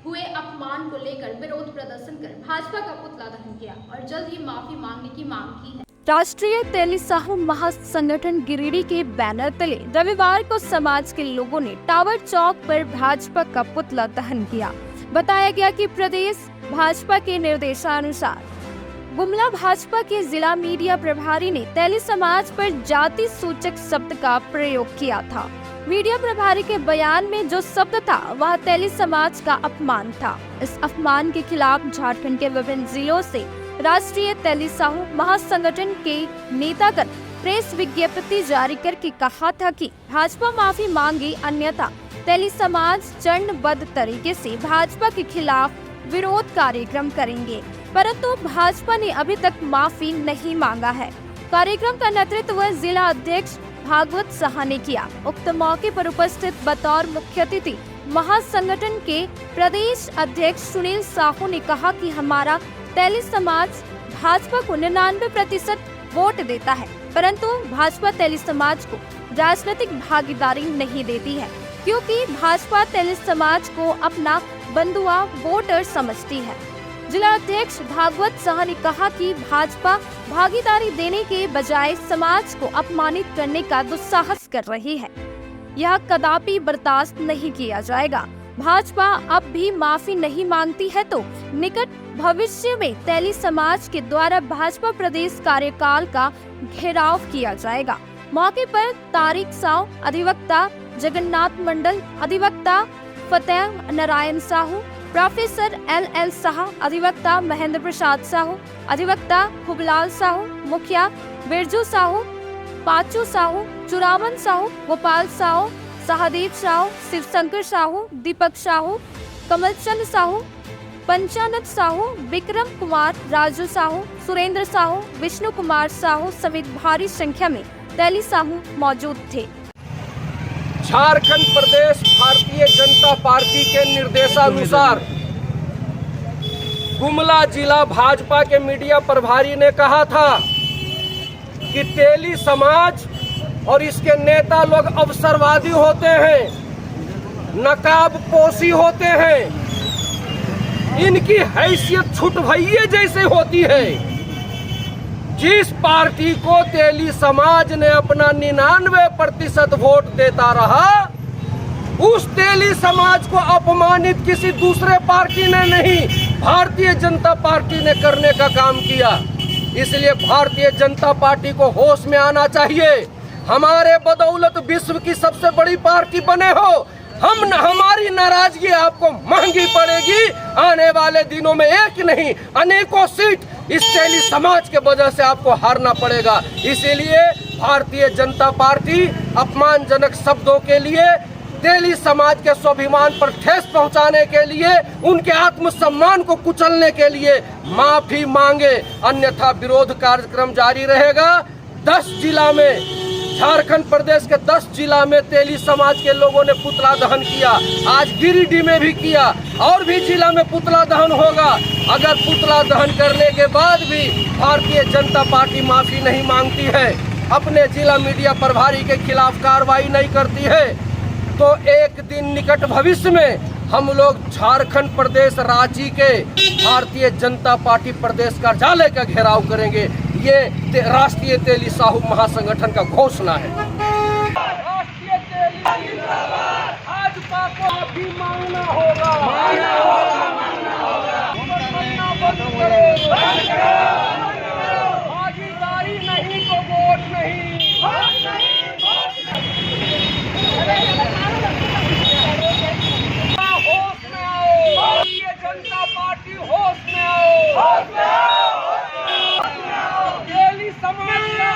हुए अपमान को लेकर विरोध प्रदर्शन कर भाजपा का पुतला दहन किया और जल्द ही माफी मांगने की मांग की है। राष्ट्रीय तेली साहू महासंगठन गिरिडीह के बैनर तले रविवार को समाज के लोगों ने टावर चौक पर भाजपा का पुतला दहन किया। बताया गया कि प्रदेश भाजपा के निर्देशानुसार गुमला भाजपा के जिला मीडिया प्रभारी ने तेली समाज पर जाति सूचक शब्द का प्रयोग किया था। मीडिया प्रभारी के बयान में जो शब्द था वह तेली समाज का अपमान था। इस अपमान के खिलाफ झारखंड के विभिन्न जिलों से राष्ट्रीय तेली साहू महासंगठन के नेतागण प्रेस विज्ञप्ति जारी करके कहा था कि भाजपा माफी मांगे, अन्यथा तेली समाज चरणबद्ध तरीके से भाजपा के खिलाफ विरोध कार्यक्रम करेंगे। परंतु भाजपा ने अभी तक माफी नहीं मांगा है। कार्यक्रम का नेतृत्व जिला अध्यक्ष भागवत साहा ने किया। उक्त मौके पर उपस्थित बतौर मुख्य अतिथि महासंगठन के प्रदेश अध्यक्ष सुनील साहू ने कहा कि हमारा तेली समाज भाजपा को 99% वोट देता है, परंतु भाजपा तेली समाज को राजनीतिक भागीदारी नहीं देती है, क्योंकि भाजपा तेली समाज को अपना बंधुआ वोटर समझती है। जिला अध्यक्ष भागवत साहा ने कहा कि भाजपा भागीदारी देने के बजाय समाज को अपमानित करने का दुस्साहस कर रही है। यह कदापि बर्दाश्त नहीं किया जाएगा। भाजपा अब भी माफी नहीं मांगती है तो निकट भविष्य में तेली समाज के द्वारा भाजपा प्रदेश कार्यकाल का घेराव किया जाएगा। मौके पर तारिक साव, अधिवक्ता जगन्नाथ मंडल, अधिवक्ता फतेह नारायण साहू, प्रोफेसर LL साहा, अधिवक्ता महेंद्र प्रसाद साहू, अधिवक्ता खुबलाल साहू, मुखिया बिरजू साहू, पाचू साहू, चुरावन साहू, गोपाल साहू, सहदेव साहू, शिवशंकर साहू, दीपक साहू, कमलचंद साहू, पंचानंद साहू, विक्रम कुमार, राजू साहू, सुरेंद्र साहू, विष्णु कुमार साहू समेत भारी संख्या में तेली साहू मौजूद थे। झारखंड प्रदेश भारतीय जनता पार्टी के निर्देशानुसार गुमला जिला भाजपा के मीडिया प्रभारी ने कहा था कि तेली समाज और इसके नेता लोग अवसरवादी होते हैं, नकाब पोशी होते हैं, इनकी हैसियत छुटभइये जैसे होती है। जिस पार्टी को तेली समाज ने अपना 99% वोट देता रहा, उस तेली समाज को अपमानित किसी दूसरे पार्टी ने नहीं, भारतीय जनता पार्टी ने करने का काम किया। इसलिए भारतीय जनता पार्टी को होश में आना चाहिए। हमारे बदौलत विश्व की सबसे बड़ी पार्टी बने हो, हमारी नाराजगी आपको महंगी पड़ेगी। आने वाले दिनों में एक नहीं अनेकों सीट इस तेली समाज के वजह से आपको हारना पड़ेगा। इसीलिए भारतीय जनता पार्टी अपमानजनक शब्दों के लिए, तेली समाज के स्वाभिमान पर ठेस पहुंचाने के लिए, उनके आत्मसम्मान को कुचलने के लिए माफी मांगे, अन्यथा विरोध कार्यक्रम जारी रहेगा। 10 जिला में, झारखंड प्रदेश के 10 जिला में तेली समाज के लोगों ने पुतला दहन किया, आज गिरिडीह में भी किया, और भी जिला में पुतला दहन होगा। अगर पुतला दहन करने के बाद भी भारतीय जनता पार्टी माफी नहीं मांगती है, अपने जिला मीडिया प्रभारी के खिलाफ कार्रवाई नहीं करती है, तो एक दिन निकट भविष्य में हम लोग झारखंड प्रदेश रांची के भारतीय जनता पार्टी प्रदेश कार्यालय का घेराव करेंगे। ये राष्ट्रीय तेली साहू महासंगठन का घोषणा है। राष्ट्रीय तेली भाजपा को माफी मांगना होगा, भागीदारी नहीं तो वोट नहीं। होश में आओ, भारतीय जनता पार्टी होश में आओ।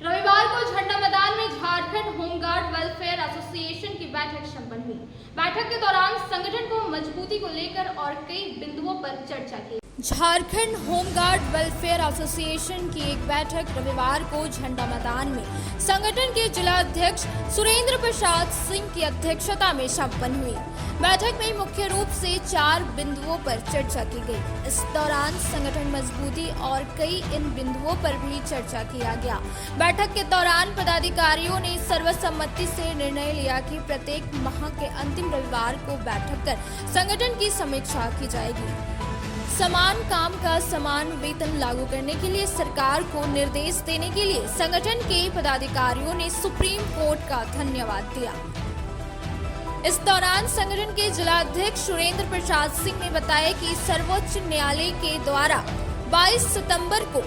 रविवार को झंडा मैदान में झारखंड होमगार्ड वेलफेयर एसोसिएशन की बैठक संपन्न हुई। बैठक के दौरान संगठन को मजबूती को लेकर और कई बिंदुओं पर चर्चा की। झारखंड होमगार्ड वेलफेयर एसोसिएशन की एक बैठक रविवार को झंडा मैदान में संगठन के जिला अध्यक्ष सुरेंद्र प्रसाद सिंह की अध्यक्षता में संपन्न हुई। बैठक में मुख्य रूप से 4 बिंदुओं पर चर्चा की गई। इस दौरान संगठन मजबूती और कई इन बिंदुओं पर भी चर्चा किया गया। बैठक के दौरान पदाधिकारियों ने सर्वसम्मति से निर्णय लिया कि प्रत्येक माह के अंतिम रविवार को बैठक कर संगठन की समीक्षा की जाएगी। समान काम का समान वेतन लागू करने के लिए सरकार को निर्देश देने के लिए संगठन के पदाधिकारियों ने सुप्रीम कोर्ट का धन्यवाद दिया। इस दौरान संगठन के जिला अध्यक्ष सुरेंद्र प्रसाद सिंह ने बताया कि सर्वोच्च न्यायालय के द्वारा 22 सितंबर को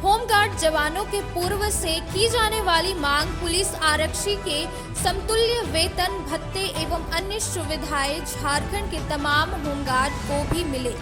होमगार्ड जवानों के पूर्व से की जाने वाली मांग पुलिस आरक्षी के समतुल्य वेतन भत्ते एवं अन्य सुविधाएं झारखंड के तमाम होमगार्ड को भी मिले।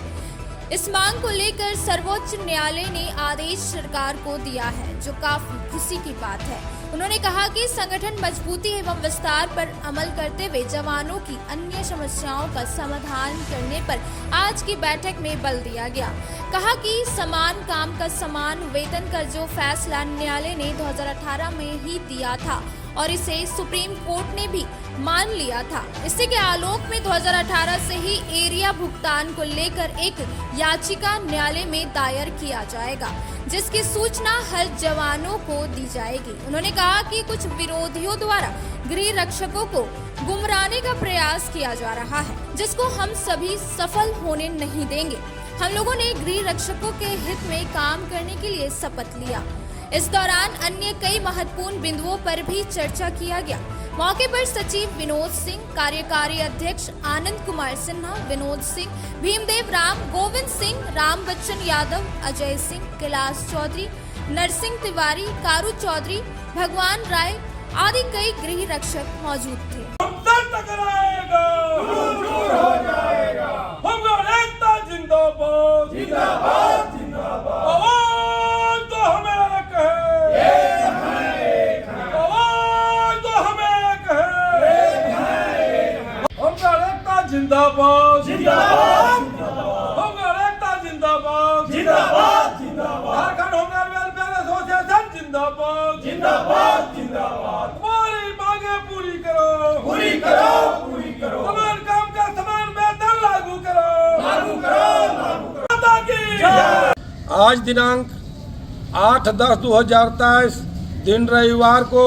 इस मांग को लेकर सर्वोच्च न्यायालय ने आदेश सरकार को दिया है, जो काफी खुशी की बात है। उन्होंने कहा कि संगठन मजबूती एवं विस्तार पर अमल करते हुए जवानों की अन्य समस्याओं का समाधान करने पर आज की बैठक में बल दिया गया। कहा कि समान काम का समान वेतन का जो फैसला न्यायालय ने 2018 में ही दिया था और इसे सुप्रीम कोर्ट ने भी मान लिया था, इसी के आलोक में 2018 से ही एरिया भुगतान को लेकर एक याचिका न्यायालय में दायर किया जाएगा, जिसकी सूचना हर जवानों को दी जाएगी। उन्होंने कहा कि कुछ विरोधियों द्वारा गृह रक्षकों को गुमराने का प्रयास किया जा रहा है, जिसको हम सभी सफल होने नहीं देंगे। हम लोगों ने गृह रक्षकों के हित में काम करने के लिए शपथ लिया। इस दौरान अन्य कई महत्वपूर्ण बिंदुओं पर भी चर्चा किया गया। मौके पर सचिव विनोद सिंह, कार्यकारी अध्यक्ष आनंद कुमार सिन्हा, विनोद सिंह, भीमदेव राम, गोविंद सिंह, राम बच्चन यादव, अजय सिंह, कैलाश चौधरी, नरसिंह तिवारी, कारू चौधरी, भगवान राय आदि कई गृह रक्षक मौजूद थे। जिंदाबाद जिंदाबाद होमगार्ड एकता जिंदाबाद जिंदाबाद जिंदाबाद झारखंड होमगार्ड वेलफेयर एसोसिएशन जिंदाबाद जिंदाबाद जिंदाबाद हमारी मांगे पूरी करो पूरी करो पूरी करो समान काम का समान वेतन लागू करो लागू करो लागू करो। आज दिनांक 8/10/2023 दिन रविवार को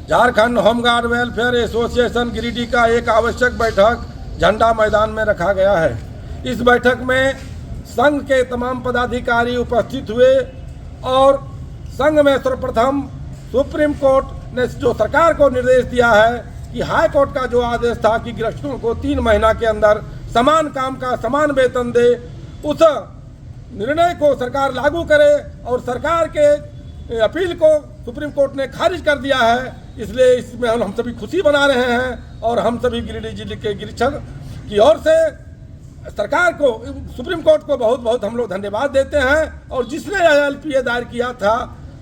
Jharkhand home guard welfare association Giridih का एक आवश्यक बैठक झंडा मैदान में रखा गया है। इस बैठक में संघ के तमाम पदाधिकारी उपस्थित हुए और संघ में सर्वप्रथम सुप्रीम कोर्ट ने जो सरकार को निर्देश दिया है कि हाई कोर्ट का जो आदेश था कि गृहस्थों को 3 महीना के अंदर समान काम का समान वेतन दे, उस निर्णय को सरकार लागू करे और सरकार के अपील को सुप्रीम कोर्ट ने खारिज कर दिया है। इसलिए इसमें हम सभी खुशी मना रहे हैं और हम सभी गिरिडीह जिले के गिरिक्षक की ओर से सरकार को, सुप्रीम कोर्ट को बहुत बहुत हम लोग धन्यवाद देते हैं और जिसने LPA दायर किया था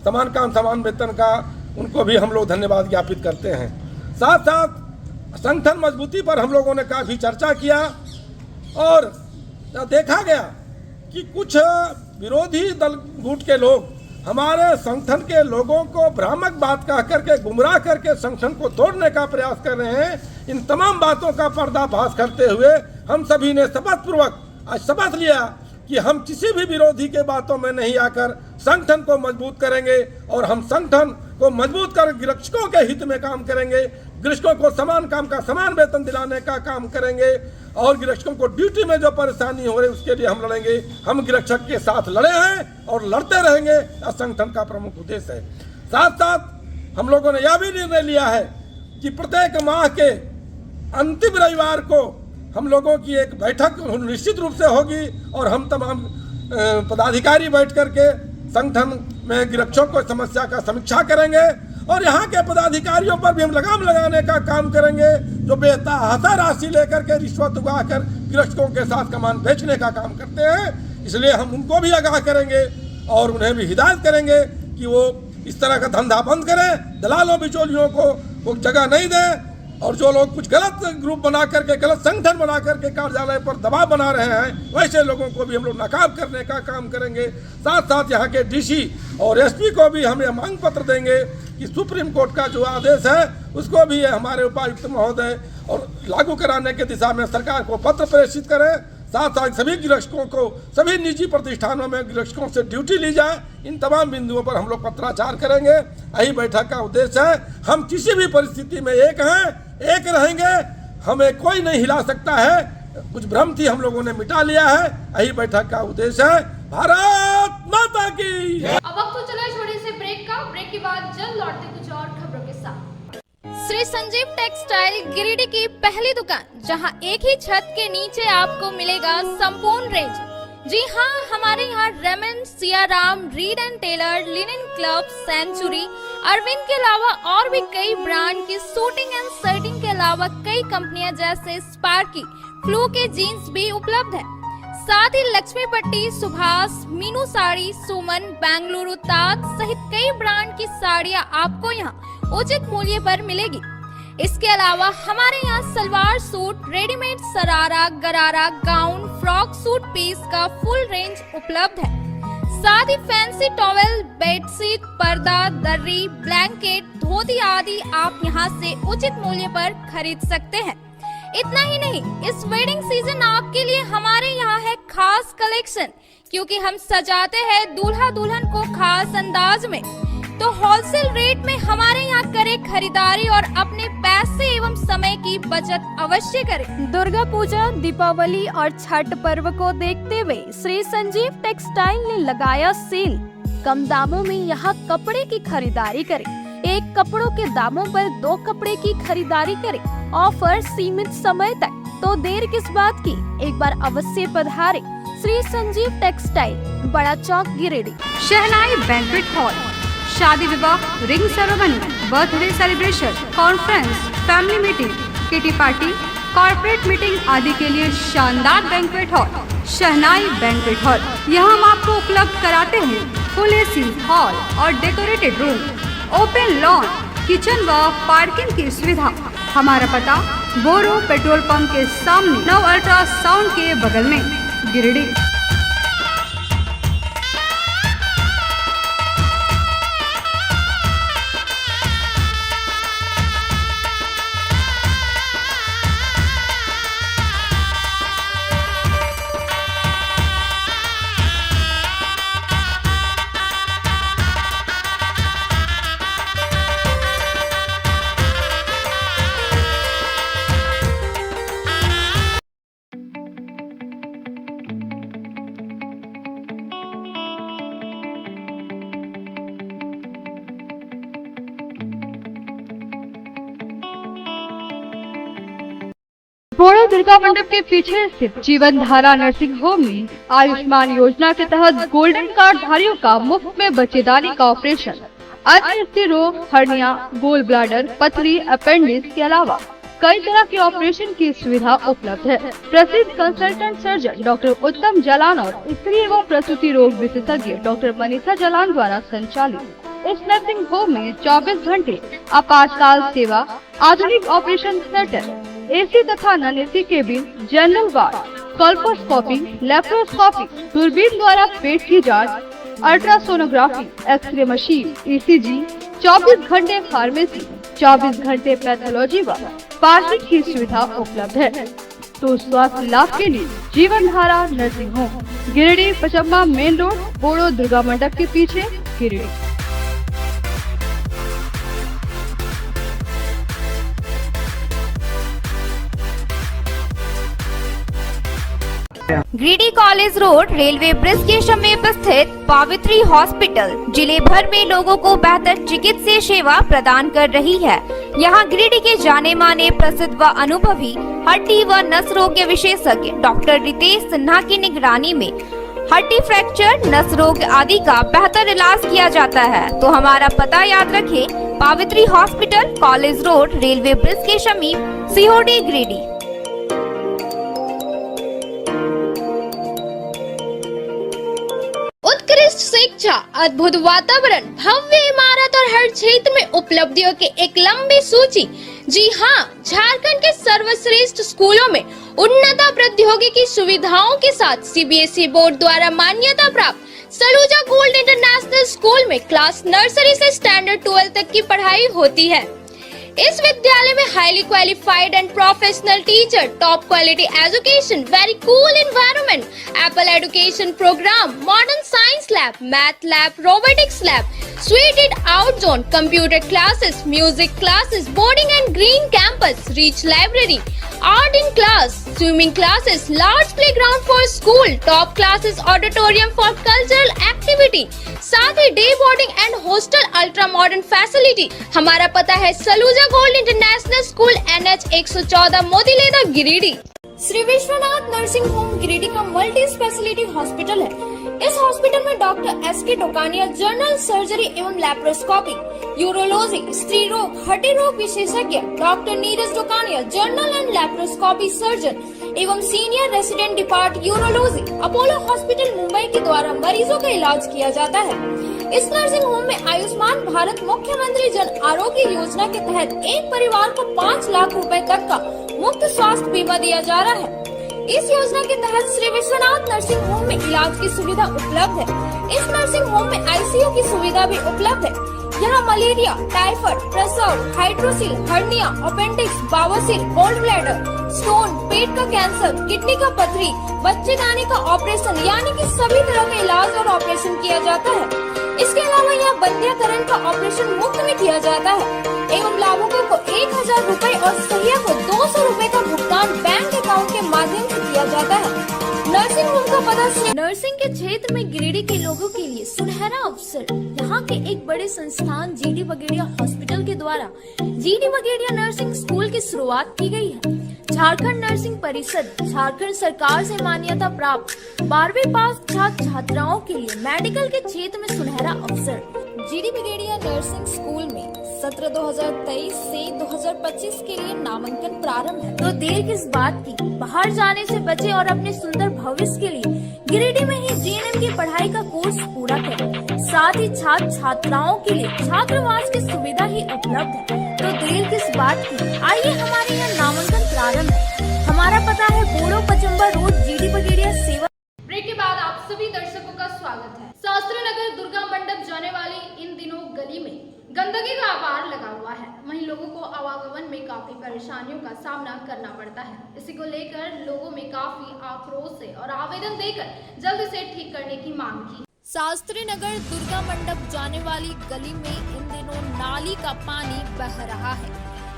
समान काम समान वेतन का, उनको भी हम लोग धन्यवाद ज्ञापित करते हैं। साथ साथ संगठन मजबूती पर हम लोगों ने काफ़ी चर्चा किया और देखा गया कि कुछ विरोधी दल गुट के लोग हमारे संगठन के लोगों को भ्रामक बात कह करके गुमराह करके संगठन को तोड़ने का प्रयास कर रहे हैं। इन तमाम बातों का पर्दाफाश करते हुए हम सभी ने शपथपूर्वक आज शपथ लिया कि हम किसी भी विरोधी के बातों में नहीं आकर संगठन को मजबूत करेंगे और हम संगठन को मजबूत कर गृहस्थों के हित में काम करेंगे, गृहस्थों को समान काम का समान वेतन दिलाने का काम करेंगे और गृहस्थों को ड्यूटी में जो परेशानी हो रही है उसके लिए हम लड़ेंगे। हम गृहस्थक के साथ लड़े हैं और लड़ते रहेंगे, यह संगठन का प्रमुख उद्देश्य है। साथ साथ हम लोगों ने यह भी निर्णय लिया है कि प्रत्येक माह के अंतिम रविवार को हम लोगों की एक बैठक निश्चित रूप से होगी और हम तमाम पदाधिकारी बैठ करके संगठन में गृहस्थों को समस्या का समीक्षा करेंगे और यहाँ के पदाधिकारियों पर भी हम लगाम लगाने का काम करेंगे जो बेतहाशा राशि लेकर के रिश्वत उगाकर गृहस्थों के साथ सामान बेचने का काम करते हैं। इसलिए हम उनको भी आगाह करेंगे और उन्हें भी हिदायत करेंगे कि वो इस तरह का धंधा बंद करें, दलालों बिचौलियों को वो जगह नहीं दें और जो लोग कुछ गलत ग्रुप बना करके, गलत संगठन बना करके कार्यालय पर दबाव बना रहे हैं, वैसे लोगों को भी हम लोग नाकाब करने का काम करेंगे। साथ साथ यहाँ के DC और SP को भी हम यह मांग पत्र देंगे कि सुप्रीम कोर्ट का जो आदेश है उसको भी हमारे उपायुक्त महोदय और लागू कराने की दिशा में सरकार को पत्र प्रेषित करें। साथ साथ सभी गृहस्थों को, सभी निजी प्रतिष्ठानों में गृहस्थों से ड्यूटी ली जाए। इन तमाम बिंदुओं पर हम लोग पत्राचार करेंगे। यही बैठक का उद्देश्य है। हम किसी भी परिस्थिति में एक हैं, एक रहेंगे, हमें कोई नहीं हिला सकता है। कुछ भ्रम थी, हम लोगों ने मिटा लिया है। यही बैठक का उद्देश्य है। भारत माता की। अब वक्त तो चला छोटे से ब्रेक का। ब्रेक के बाद जल्द लौटते कुछ और खबरों के साथ। श्री संजीव टेक्सटाइल गिरिडीह की पहली दुकान, जहां एक ही छत के नीचे आपको मिलेगा संपूर्ण रेंज। जी हाँ, हमारे यहाँ Raymond, Siyaram, Reid and Taylor, linen club, Century, Arvind के अलावा और भी कई ब्रांड की सूटिंग एंड शर्टिंग के अलावा कई कंपनियां जैसे स्पार्की, फ्लू के जीन्स भी उपलब्ध है। साथ ही लक्ष्मी पट्टी, सुभाष, मीनू साड़ी, सुमन, बेंगलुरु ताज सहित कई ब्रांड की साड़ियां आपको यहाँ उचित मूल्य पर मिलेगी। इसके अलावा हमारे यहाँ सलवार सूट, रेडीमेड सरारा, गरारा, गाउन, फ्रॉक सूट पीस का फुल रेंज उपलब्ध है। साथ ही फैंसी टॉवेल, बेडशीट, पर्दा, दर्री, ब्लैंकेट, धोती आदि आप यहाँ से उचित मूल्य पर खरीद सकते हैं। इतना ही नहीं, इस वेडिंग सीजन आपके लिए हमारे यहाँ है खास कलेक्शन, क्योंकि हम सजाते हैं दूल्हा दुल्हन को खास अंदाज में। तो होलसेल रेट में हमारे यहाँ करें खरीदारी और अपने पैसे एवं समय की बचत अवश्य करें। दुर्गा पूजा, दीपावली और छठ पर्व को देखते हुए श्री संजीव टेक्सटाइल ने लगाया सेल। कम दामों में यहाँ कपड़े की खरीदारी करें। एक कपड़ों के दामों पर 2 कपड़े की खरीदारी करें। ऑफर सीमित समय तक, तो देर किस बात की, एक बार अवश्य पधारें। श्री संजीव टेक्सटाइल, बड़ा चौक, गिरिडीह। शहनाई बैंक्वेट हॉल, शादी विवाह, ring ceremony, birthday celebration, conference, family meeting, kitty party, corporate meeting आदि के लिए शानदार बैंक्वेट हॉल शहनाई बैंक्वेट हॉल। यहाँ हम आपको उपलब्ध कराते हैं फुल AC हॉल और decorated room, open lawn, kitchen व पार्किंग की सुविधा। हमारा पता बोरो पेट्रोल पंप के सामने, नव अल्ट्रासाउंड के बगल में, गिरिडीह। दुर्गा मंडप के पीछे स्थित जीवन धारा नर्सिंग होम में आयुष्मान योजना के तहत गोल्डन कार्ड धारियों का मुफ्त में बच्चेदानी का ऑपरेशन, अन्य स्त्री रोग, हर्निया, गोल ब्लैडर, पथरी, अपेंडिक्स के अलावा कई तरह के ऑपरेशन की सुविधा उपलब्ध है। प्रसिद्ध कंसल्टेंट सर्जन डॉक्टर उत्तम जालान और स्त्री एवं प्रसूति रोग विशेषज्ञ डॉक्टर मनीषा जालान द्वारा संचालित इस नर्सिंग होम में 24 घंटे आपातकाल सेवा, आधुनिक ऑपरेशन थिएटर, एसी तथा non AC cabin, general ward, colposcopy, laparoscopy, दूरबीन द्वारा पेट की जांच, अल्ट्रासोनोग्राफी, एक्सरे मशीन, ईसीजी, 24 घंटे फार्मेसी, 24 घंटे पैथोलॉजी व पार्किंग की सुविधा उपलब्ध है। तो स्वास्थ्य लाभ के लिए Jeevan Dhara nursing home, Giridih Pachamba main road, बोड़ो दुर्गा मंडप के पीछे, Giridih. Giridih college road railway bridge के समीप स्थित पावित्री हॉस्पिटल जिले भर में लोगों को बेहतर चिकित्सीय सेवा प्रदान कर रही है। यहाँ गिरिडीह के जाने माने प्रसिद्ध व अनुभवी हड्डी व नस रोग के विशेषज्ञ डॉक्टर रितेश सिन्हा की निगरानी में हड्डी फ्रैक्चर, नस रोग आदि का बेहतर इलाज किया जाता है। तो हमारा पता याद रखें, Pavitri hospital, college road, railway bridge के समीप, सीहोडी, गिरिडीह। उत्कृष्ट शिक्षा, अद्भुत वातावरण, भव्य इमारत और हर क्षेत्र में उपलब्धियों की एक लंबी सूची। जी हाँ, झारखंड के सर्वश्रेष्ठ स्कूलों में उन्नत प्रौद्योगिकी सुविधाओं के साथ सीबीएसई बोर्ड द्वारा मान्यता प्राप्त सलूजा गोल्ड इंटरनेशनल स्कूल में क्लास नर्सरी से स्टैंडर्ड 12 तक की पढ़ाई होती है। इस विद्यालय में highly qualified and professional teacher, top quality education, very cool environment, apple education programme, modern science lab, math lab, robotics lab, sweeted out zone, computer classes, music classes, boarding and green campus, rich library, art in class, swimming classes, large playground for school, top classes, auditorium for cultural activity, साथ ही day boarding and hostel, ultra modern facility. हमारा पता है Saluja gold international school, NH 114, Motileda, Giridih. Shri Vishwanath nursing home Giridih का मल्टी स्पेशलिटी हॉस्पिटल है। इस हॉस्पिटल में doctor SK Tokania general surgery एवं लैप्रोस्कोपी, यूरोलॉजी, स्त्री रोग, हड्डी रोग विशेषज्ञ, doctor Neeraj Tokania general and laparoscopy surgeon एवं senior resident depart urology, Apollo hospital Mumbai के द्वारा मरीजों का इलाज किया जाता है। इस नर्सिंग होम में आयुष्मान भारत मुख्यमंत्री जन आरोग्य योजना के तहत एक परिवार को 5 लाख रुपए तक का मुफ्त स्वास्थ्य बीमा दिया जा रहा है। इस योजना के तहत श्री विश्वनाथ नर्सिंग होम में इलाज की सुविधा उपलब्ध है। इस नर्सिंग होम में ICU की सुविधा भी उपलब्ध है। यहाँ मलेरिया, टाइफाइड, प्रसव, हाइड्रोसिल, हर्निया, अपेंडिक्स, बावसीर, गोल्ड ब्लैडर, स्टोन, पेट का कैंसर, किडनी का पथरी, बच्चेदानी का ऑपरेशन यानी कि सभी तरह का इलाज और ऑपरेशन किया जाता है। इसके अलावा यहाँ बंध्याकरण का ऑपरेशन मुफ्त में किया जाता है एवं लाभुकों को 1000 रुपए और सहिया को 200 रुपए का भुगतान बैंक अकाउंट के माध्यम से किया जाता है। नर्सिंग होम का पता नर्सिंग के क्षेत्र में गिरिडीह के लोगों के लिए सुनहरा अवसर। यहाँ के एक बड़े संस्थान GD बगेड़िया हॉस्पिटल के द्वारा GD बगेड़िया नर्सिंग स्कूल की शुरुआत की गई है। झारखंड नर्सिंग परिषद, झारखंड सरकार से मान्यता प्राप्त 12वीं पास छात्र छात्राओं के लिए मेडिकल के क्षेत्र में सुनहरा अवसर। GD बगेड़िया नर्सिंग स्कूल में सत्र 2023 से 2025 के लिए नामांकन प्रारंभ है। तो देर किस बात की, बाहर जाने से बचे और अपने सुंदर भविष्य के लिए गिरिडीह में ही GNM की पढ़ाई का कोर्स पूरा करें। साथ ही छात्र छात्राओं के लिए छात्रावास की सुविधा ही उपलब्ध है। तो देर किस बात की, आइए हमारे यहाँ नामांकन प्रारंभ है। हमारा पता है बोड़ो पचम्बा रोड, GD बगेड़िया सेवा। ब्रेक के बाद आप सभी दर्शकों का स्वागत है। शास्त्री नगर दुर्गा मंडप जाने वाली इन दिनों गली में गंदगी का आवार लगा हुआ है। वहीं लोगों को आवागमन में काफी परेशानियों का सामना करना पड़ता है। इसी को लेकर लोगों में काफी आक्रोश से और आवेदन देकर जल्द से ठीक करने की मांग की। शास्त्री नगर दुर्गा मंडप जाने वाली गली में इन दिनों नाली का पानी बह रहा है,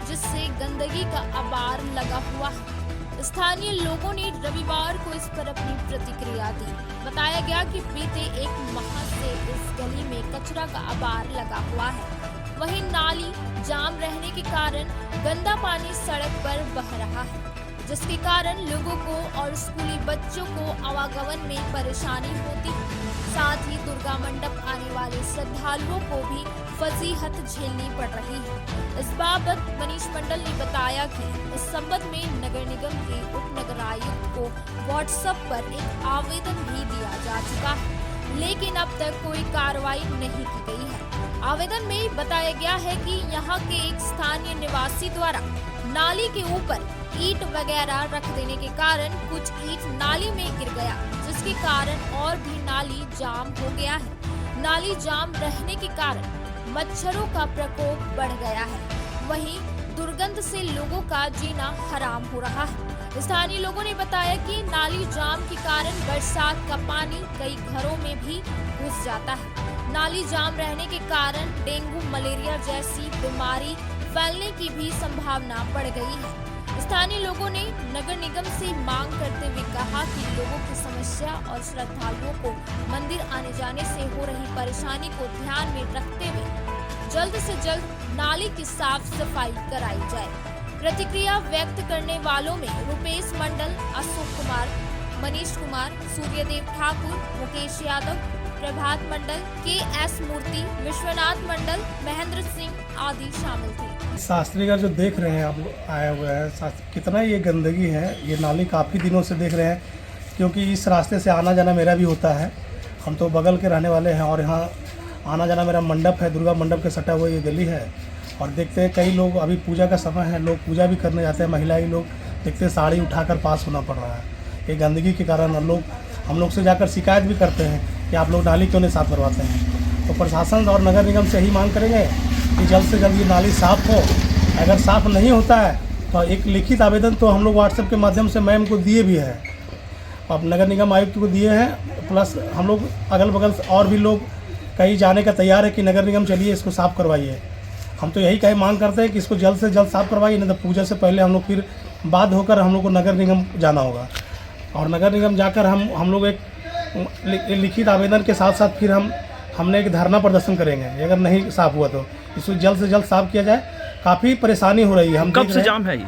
जिससे गंदगी का आवार लगा हुआ है। स्थानीय लोगों ने रविवार को इस पर अपनी प्रतिक्रिया दी। बताया गया कि बीते 1 माह से इस गली में कचरा का आवार लगा हुआ है। वहीं नाली जाम रहने के कारण गंदा पानी सड़क पर बह रहा है। जिसके कारण लोगों को और स्कूली बच्चों को आवागमन में परेशानी होती है। साथ ही दुर्गा मंडप आने वाले श्रद्धालुओं को भी फजीहत झेलनी पड़ रही है। इस बाबत मनीष मंडल ने बताया कि इस संबंध में नगर निगम के उप नगर आयुक्त को व्हाट्सएप पर एक आवेदन भी दिया जा चुका है, लेकिन अब तक कोई कार्रवाई नहीं की गई है। आवेदन में बताया गया है कि यहाँ के एक स्थानीय निवासी द्वारा नाली के ऊपर ईंट वगैरह रख देने के कारण कुछ ईंट नाली में गिर गया, जिसके कारण और भी नाली जाम हो गया है। नाली जाम रहने के कारण मच्छरों का प्रकोप बढ़ गया है। वहीं दुर्गंध से लोगों का जीना हराम हो रहा है। स्थानीय लोगों ने बताया कि नाली जाम के कारण बरसात का पानी कई घरों में भी घुस जाता है। नाली जाम रहने के कारण डेंगू मलेरिया जैसी बीमारी फैलने की भी संभावना बढ़ गई है। स्थानीय लोगों ने नगर निगम से मांग करते हुए कहा कि लोगों की समस्या और श्रद्धालुओं को मंदिर आने जाने से हो रही परेशानी को ध्यान में रखते हुए जल्द से जल्द नाली की साफ सफाई कराई जाए। प्रतिक्रिया व्यक्त करने वालों में रुपेश मंडल, अशोक कुमार, मनीष कुमार, सूर्यदेव ठाकुर, मुकेश यादव, प्रभात मंडल, के.एस. मूर्ति, विश्वनाथ मंडल, महेंद्र सिंह आदि शामिल थे। शास्त्रीगढ़ जो देख रहे हैं आप लोग आए हुए हैं, कितना ये गंदगी है। ये नाली काफ़ी दिनों से देख रहे हैं, क्योंकि इस रास्ते से आना जाना मेरा भी होता है। हम तो बगल के रहने वाले हैं और यहाँ आना जाना मेरा मंडप है, दुर्गा मंडप के सटा हुआ ये गली है। और देखते हैं कई लोग, अभी पूजा का समय है, लोग पूजा भी करने जाते हैं, महिलाएं लोग देखते हैं साड़ी उठाकर पास होना पड़ रहा है। ये गंदगी के कारण हम लोग से जाकर शिकायत भी करते हैं कि आप लोग नाली क्यों नहीं साफ करवाते हैं। तो प्रशासन और नगर निगम से ही मांग करेंगे कि जल्द से जल्द ये नाली साफ हो। अगर साफ नहीं होता है तो एक लिखित आवेदन तो हम लोग व्हाट्सएप के माध्यम से मैम को दिए भी है, अब नगर निगम आयुक्त को दिए हैं। प्लस हम लोग अगल बगल और भी लोग कहीं जाने का तैयार है कि नगर निगम चलिए इसको साफ़ करवाइए। हम तो यही कहीं मांग करते हैं कि इसको जल्द से जल्द साफ़ करवाइए, नहीं तो पूजा से पहले हम लोग फिर बाद होकर हम लोग को नगर निगम जाना होगा। और नगर निगम जाकर हम लोग एक लिखित आवेदन के साथ साथ फिर हमने एक धरना प्रदर्शन करेंगे। अगर नहीं साफ़ हुआ तो इसको जल्द से जल्द साफ़ किया जाए। काफ़ी परेशानी हो रही है। हम कब से जाम है ये?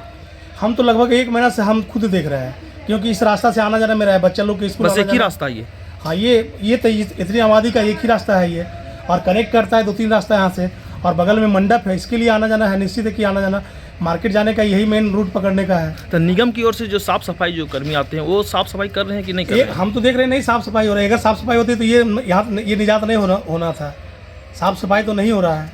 हम तो लगभग 1 महीना से हम खुद देख रहे हैं, क्योंकि इस रास्ता से आना जाना मेरा है, बच्चा लोग के स्कूल बस एक ही रास्ता ये। हाँ, ये तो इतनी आबादी का एक ही रास्ता है ये, और कनेक्ट करता है 2-3 रास्ता यहाँ से, और बगल में मंडप है, इसके लिए आना जाना है। निश्चित है कि आना जाना मार्केट जाने का यही मेन रूट पकड़ने का है। तो निगम की ओर से जो साफ सफाई जो कर्मी आते हैं वो साफ सफाई कर रहे हैं कि नहीं कर रहे हैं? हम तो देख रहे हैं नहीं साफ सफाई हो रही है। अगर साफ सफाई होती तो ये निजात नहीं होना था। साफ सफाई तो नहीं हो रहा है।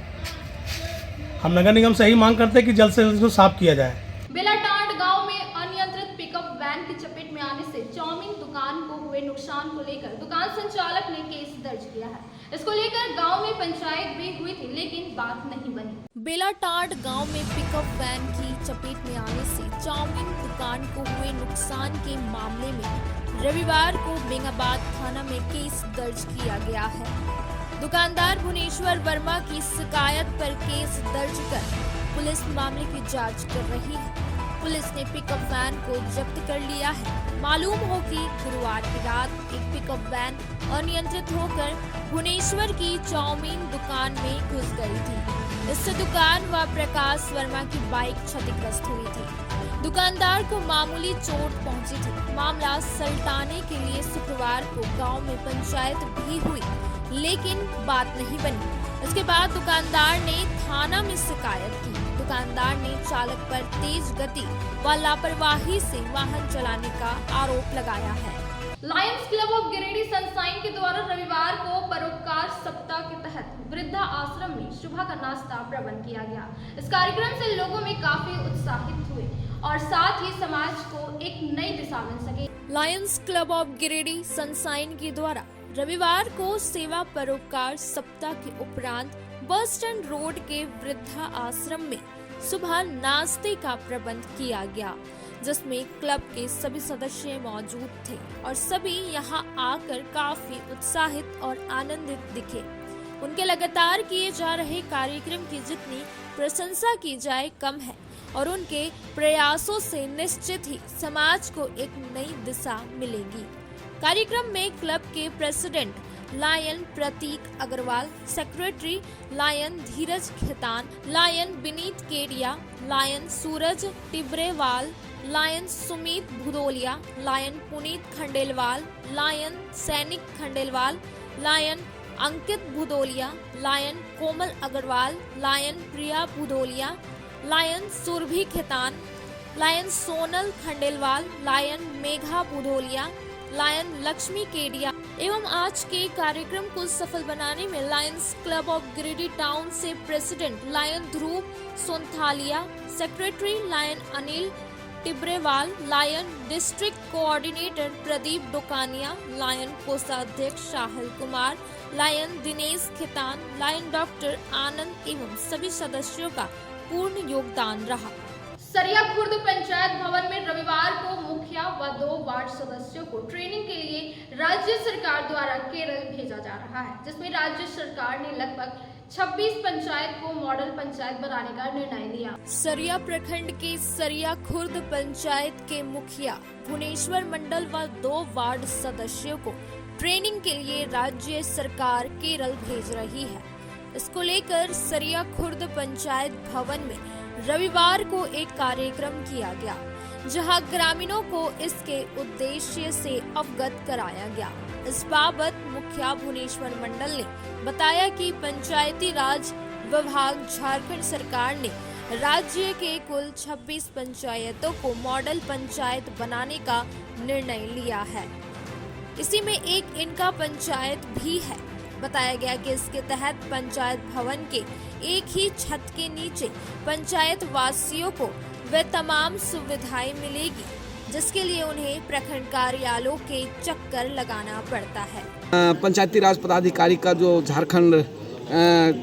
हम नगर निगम से ही मांग करते हैं कि जल्द से जल्द इसको साफ किया जाए। बेलाटांड गांव में अनियंत्रित पिकअप वैन की चपेट में आने से चाउमीन दुकान को हुए नुकसान को लेकर दुकान संचालक ने केस दर्ज किया है। इसको लेकर गांव में पंचायत भी हुई थी, लेकिन बात नहीं बनी। बेलाटांड गांव में पिकअप वैन की चपेट में आने से चाउमीन दुकान को हुए नुकसान के मामले में रविवार को बेंगाबाद थाना में केस दर्ज किया गया है। दुकानदार भुवनेश्वर वर्मा की शिकायत पर केस दर्ज कर पुलिस मामले की जांच कर रही है। पुलिस ने पिकअप वैन को जब्त कर लिया है। मालूम हो कि गुरुवार की रात एक पिकअप वैन अनियंत्रित होकर भुवनेश्वर की चाउमीन दुकान में घुस गई थी। इससे दुकान व प्रकाश वर्मा की बाइक क्षतिग्रस्त हुई थी। दुकानदार को मामूली चोट पहुंची थी। मामला सलटाने के लिए शुक्रवार को गांव में पंचायत भी हुई, लेकिन बात नहीं बनी। इसके बाद दुकानदार ने थाना में शिकायत की। दुकानदार ने चालक पर तेज गति व लापरवाही से वाहन चलाने का आरोप लगाया है। Lions club of Giridih sunshine के द्वारा रविवार को परोपकार सप्ताह के तहत वृद्धा आश्रम में सुबह का नाश्ता प्रबंध किया गया। इस कार्यक्रम से लोगों में काफी उत्साहित हुए और साथ ही समाज को एक नई दिशा मिल सके। Lions club of Giridih sunshine के द्वारा रविवार को सेवा परोपकार सप्ताह के उपरांत बस स्टैंड रोड के वृद्धा आश्रम में सुबह नाश्ते का प्रबंध किया गया, जिसमें क्लब के सभी सदस्य मौजूद थे और सभी यहां आकर काफी उत्साहित और आनंदित दिखे। उनके लगातार किए जा रहे कार्यक्रम की जितनी प्रशंसा की जाए कम है और उनके प्रयासों से निश्चित ही समाज को एक नई दिशा मिलेगी। कार्यक्रम में क्लब के president lion Prateek Agarwal, secretary lion Dheeraj Khetan, lion Vineet Kedia, lion Suraj Tibrewal, lion Sumit Bhudolia, lion Puneet Khandelwal, lion Sainik Khandelwal, lion Ankit Bhudolia, lion Komal Agarwal, lion Priya Bhudolia, lion Surabhi Khetan, lion Sonal Khandelwal, lion Megha Bhudolia, lion Laxmi Kedia एवं आज के कार्यक्रम को सफल बनाने में lions club of Giridih town से president lion Dhruv Sonthalia, secretary lion Anil Tibrewal, lion district coordinator Pradeep Dokania, lion कोषाध्यक्ष Sahil Kumar, lion Dinesh Khetan, lion doctor Anand एवं सभी सदस्यों का पूर्ण योगदान रहा। सरिया खुर्द पंचायत भवन में रविवार को मुखिया व 2 वार्ड सदस्यों को ट्रेनिंग के लिए राज्य सरकार द्वारा केरल भेजा जा रहा है, जिसमें राज्य सरकार ने लगभग 26 पंचायत को मॉडल पंचायत बनाने का निर्णय लिया। सरिया प्रखंड के सरिया खुर्द पंचायत के मुखिया भुवनेश्वर मंडल व 2 वार्ड सदस्यों को ट्रेनिंग के लिए राज्य सरकार केरल भेज रही है। इसको लेकर सरिया खुर्द पंचायत भवन में रविवार को एक कार्यक्रम किया गया, जहां ग्रामीणों को इसके उद्देश्य से अवगत कराया गया। इस बाबत मुखिया भुवनेश्वर मंडल ने बताया कि पंचायती राज विभाग झारखंड सरकार ने राज्य के कुल 26 पंचायतों को मॉडल पंचायत बनाने का निर्णय लिया है। इसी में एक इनका पंचायत भी है। बताया गया कि इसके तहत पंचायत भवन के एक ही छत के नीचे पंचायत वासियों को वे तमाम सुविधाएं मिलेगी, जिसके लिए उन्हें प्रखंड कार्यालयों के चक्कर लगाना पड़ता है। पंचायती राज पदाधिकारी का जो झारखंड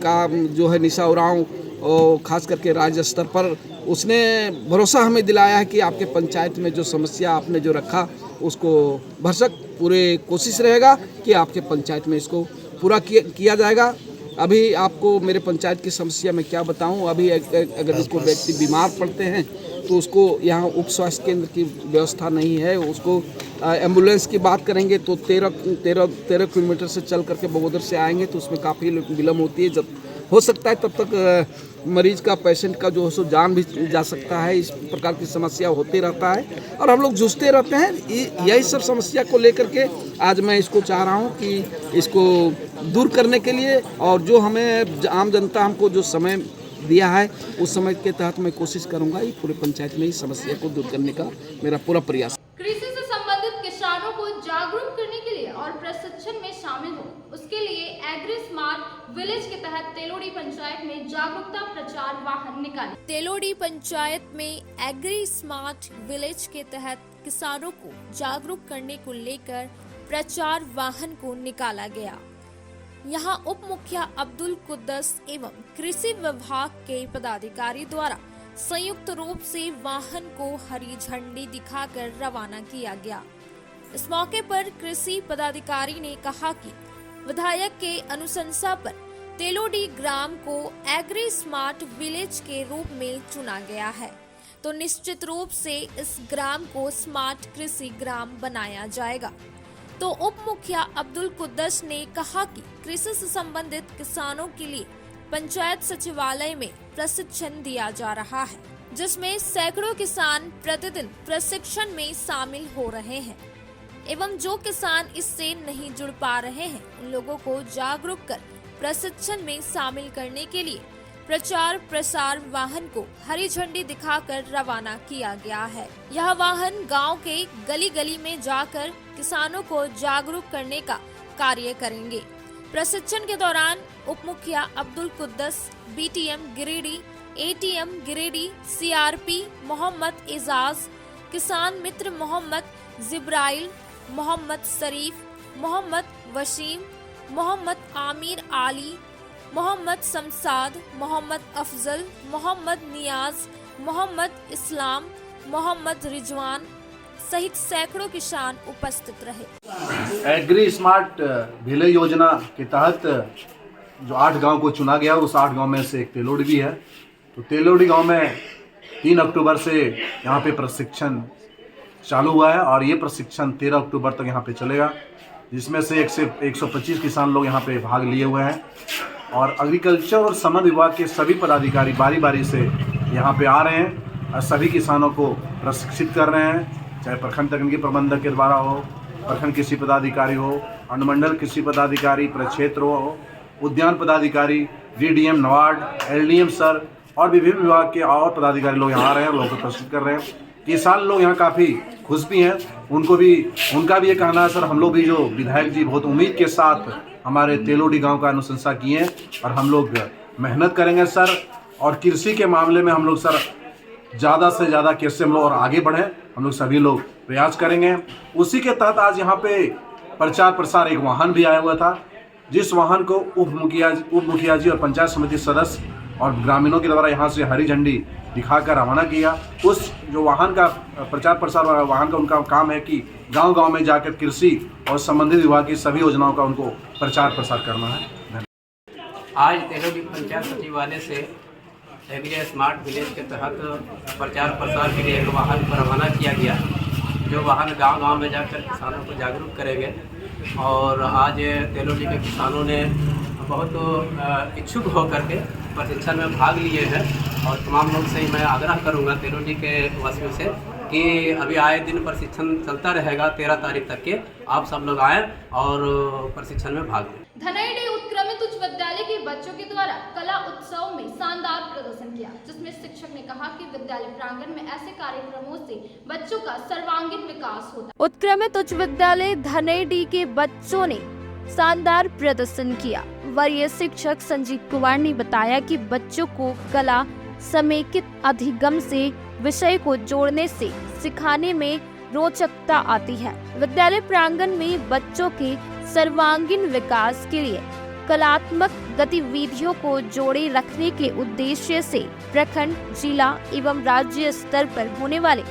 का जो है निशा उरांव और खास करके राज्य स्तर पर उसने भरोसा हमें दिलाया है कि आपके पंचायत में जो समस्या आपने जो रखा उसको भरसक पूरे कोशिश रहेगा कि आपके पंचायत में इसको पूरा किया जाएगा। अभी आपको मेरे पंचायत की समस्या में क्या बताऊं, अभी अगर इसको व्यक्ति बीमार पड़ते हैं तो उसको यहाँ उप स्वास्थ्य केंद्र की व्यवस्था नहीं है। उसको एम्बुलेंस की बात करेंगे तो 13 किलोमीटर से चल करके बगोदर से आएंगे तो उसमें काफ़ी विलम्ब होती है। जब हो सकता है तब तक मरीज का पेशेंट का जो है सो जान भी जा सकता है। इस प्रकार की समस्या होते रहता है और हम लोग जूझते रहते हैं। यही सब समस्या को लेकर के आज मैं इसको चाह रहा हूँ कि इसको दूर करने के लिए और जो हमें आम जनता हमको जो समय दिया है उस समय के तहत मैं कोशिश करूँगा ये पूरे पंचायत में इस समस्या को दूर करने का मेरा पूरा प्रयास। कृषि से संबंधित किसानों को जागरूक करने के लिए और प्रशिक्षण में शामिल हो, उसके लिए एग्री स्मार्ट विलेज के तहत तेलोड़ी पंचायत में जागरूकता प्रचार वाहन निकाले। तेलोड़ी पंचायत में एग्री स्मार्ट विलेज के तहत किसानों को जागरूक करने को लेकर प्रचार वाहन को निकाला गया। यहाँ उप मुखिया अब्दुल कुद्दस एवं कृषि विभाग के पदाधिकारी द्वारा संयुक्त रूप से वाहन को हरी झंडी दिखाकर रवाना किया गया। इस मौके पर कृषि पदाधिकारी ने कहा कि विधायक के अनुशंसा पर तेलोडी ग्राम को एग्री स्मार्ट विलेज के रूप में चुना गया है, तो निश्चित रूप से इस ग्राम को स्मार्ट कृषि ग्राम बनाया जाएगा। तो उप मुखिया अब्दुल कुद्दस ने कहा कि कृषि से संबंधित किसानों के लिए पंचायत सचिवालय में प्रशिक्षण दिया जा रहा है, जिसमें सैकड़ों किसान प्रतिदिन प्रशिक्षण में शामिल हो रहे हैं एवं जो किसान इससे नहीं जुड़ पा रहे हैं उन लोगों को जागरूक कर प्रशिक्षण में शामिल करने के लिए प्रचार प्रसार वाहन को हरी झंडी दिखाकर रवाना किया गया है। यह वाहन गांव के गली गली में जाकर किसानों को जागरूक करने का कार्य करेंगे। प्रशिक्षण के दौरान उप मुखिया Abdul Kuddus, BTM Giridih, ATM Giridih, CRP Mohammad Ejaz, किसान मित्र मोहम्मद जिब्राइल, मोहम्मद शरीफ, मोहम्मद वसीम, मोहम्मद आमिर आली, मोहम्मद शमसाद, मोहम्मद अफजल, मोहम्मद नियाज, मोहम्मद इस्लाम, मोहम्मद रिजवान सहित सैकड़ों किसान उपस्थित रहे। एग्री स्मार्ट विलेज योजना के तहत जो 8 गांव को चुना गया उस 8 गांव में से एक तेलोड़ी भी है। तो तेलोड़ी गांव में 3 अक्टूबर से यहाँ पे प्रशिक्षण चालू हुआ है और ये प्रशिक्षण 13 अक्टूबर तक यहाँ पे चलेगा, जिसमें से 125 किसान लोग यहाँ पे भाग लिए हुए हैं और एग्रीकल्चर और समन विभाग के सभी पदाधिकारी बारी बारी से यहाँ पे आ रहे हैं सभी किसानों को प्रशिक्षित कर रहे हैं, चाहे प्रखंड तकनीकी प्रबंधक के द्वारा हो, प्रखंड कृषि पदाधिकारी हो, अनुमंडल कृषि पदाधिकारी, प्रक्षेत्र हो, उद्यान पदाधिकारी, डीडीएम, नवाड, एलडीएम सर और विभिन्न विभाग के और पदाधिकारी लोग यहाँ आ रहे हैं, लोगों को प्रशिक्षित कर रहे हैं। किसान लोग यहाँ काफ़ी खुश भी हैं, उनका भी ये कहना है सर, हम लोग भी जो विधायक जी बहुत उम्मीद के साथ हमारे तेलोडी गांव का अनुशंसा किए हैं और हम लोग मेहनत करेंगे सर, और कृषि के मामले में हम लोग सर ज़्यादा से ज़्यादा कैसे हम लोग और आगे बढ़ें, हम लोग सभी लोग प्रयास करेंगे। उसी के तहत आज यहाँ पे प्रचार प्रसार एक वाहन भी आया हुआ था, जिस वाहन को उप मुखिया जी और पंचायत समिति सदस्य और ग्रामीणों के द्वारा यहाँ से हरी झंडी दिखाकर रवाना किया। उस जो वाहन का प्रचार प्रसार वाहन का उनका काम है कि गांव-गांव में जाकर कृषि और संबंधित विभाग की सभी योजनाओं का उनको प्रचार प्रसार करना है। आज तेलोडी पंचायत सचिवालय से एग्री स्मार्ट विलेज के तहत प्रचार प्रसार के लिए एक वाहन को रवाना किया गया, जो वाहन गांव-गांव में जाकर किसानों को जागरूक करेंगे। और आज तेलोडी के किसानों ने बहुत इच्छुक होकर के प्रशिक्षण में भाग लिए हैं और तमाम लोग से मैं आग्रह करूंगा तेलोडी के वासियों से कि अभी आए दिन प्रशिक्षण चलता रहेगा, 13 तारीख तक के आप सब लोग आएँ और प्रशिक्षण में भाग लें। धनैडी उत्क्रमित उच्च विद्यालय के बच्चों के द्वारा कला उत्सव में शानदार प्रदर्शन किया, जिसमें शिक्षक ने कहा कि विद्यालय प्रांगण में ऐसे कार्यक्रमों से बच्चों का सर्वांगीण विकास होता है। उत्क्रमित उच्च विद्यालय धनैडी के बच्चों ने शानदार प्रदर्शन किया। वरीय शिक्षक संजीव कुमार ने बताया कि बच्चों को कला समेकित अधिगम से विषय को जोड़ने से सिखाने में रोचकता आती है। विद्यालय प्रांगण में बच्चों के सर्वांगीण विकास के लिए कलात्मक गतिविधियों को जोड़े रखने के उद्देश्य से प्रखंड, जिला एवं राज्य स्तर पर होने वाले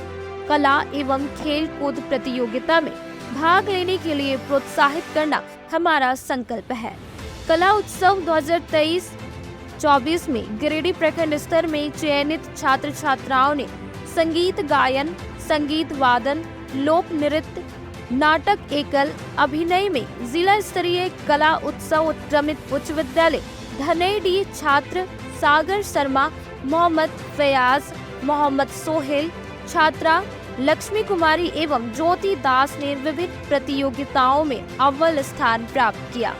कला एवं खेल कूद प्रतियोगिता में भाग लेने के लिए प्रोत्साहित करना हमारा संकल्प है। कला उत्सव 2023-24 में गिरिडीह प्रखंड स्तर में चयनित छात्र छात्राओं ने संगीत गायन, संगीत वादन, लोक नृत्य, नाटक एकल अभिनय में जिला स्तरीय कला उत्सव उत्क्रमित उच्च विद्यालय धनैडी छात्र सागर शर्मा, मोहम्मद फयाज, मोहम्मद सोहेल, छात्रा लक्ष्मी कुमारी एवं ज्योति दास ने विभिन्न प्रतियोगिताओं में अव्वल स्थान प्राप्त किया।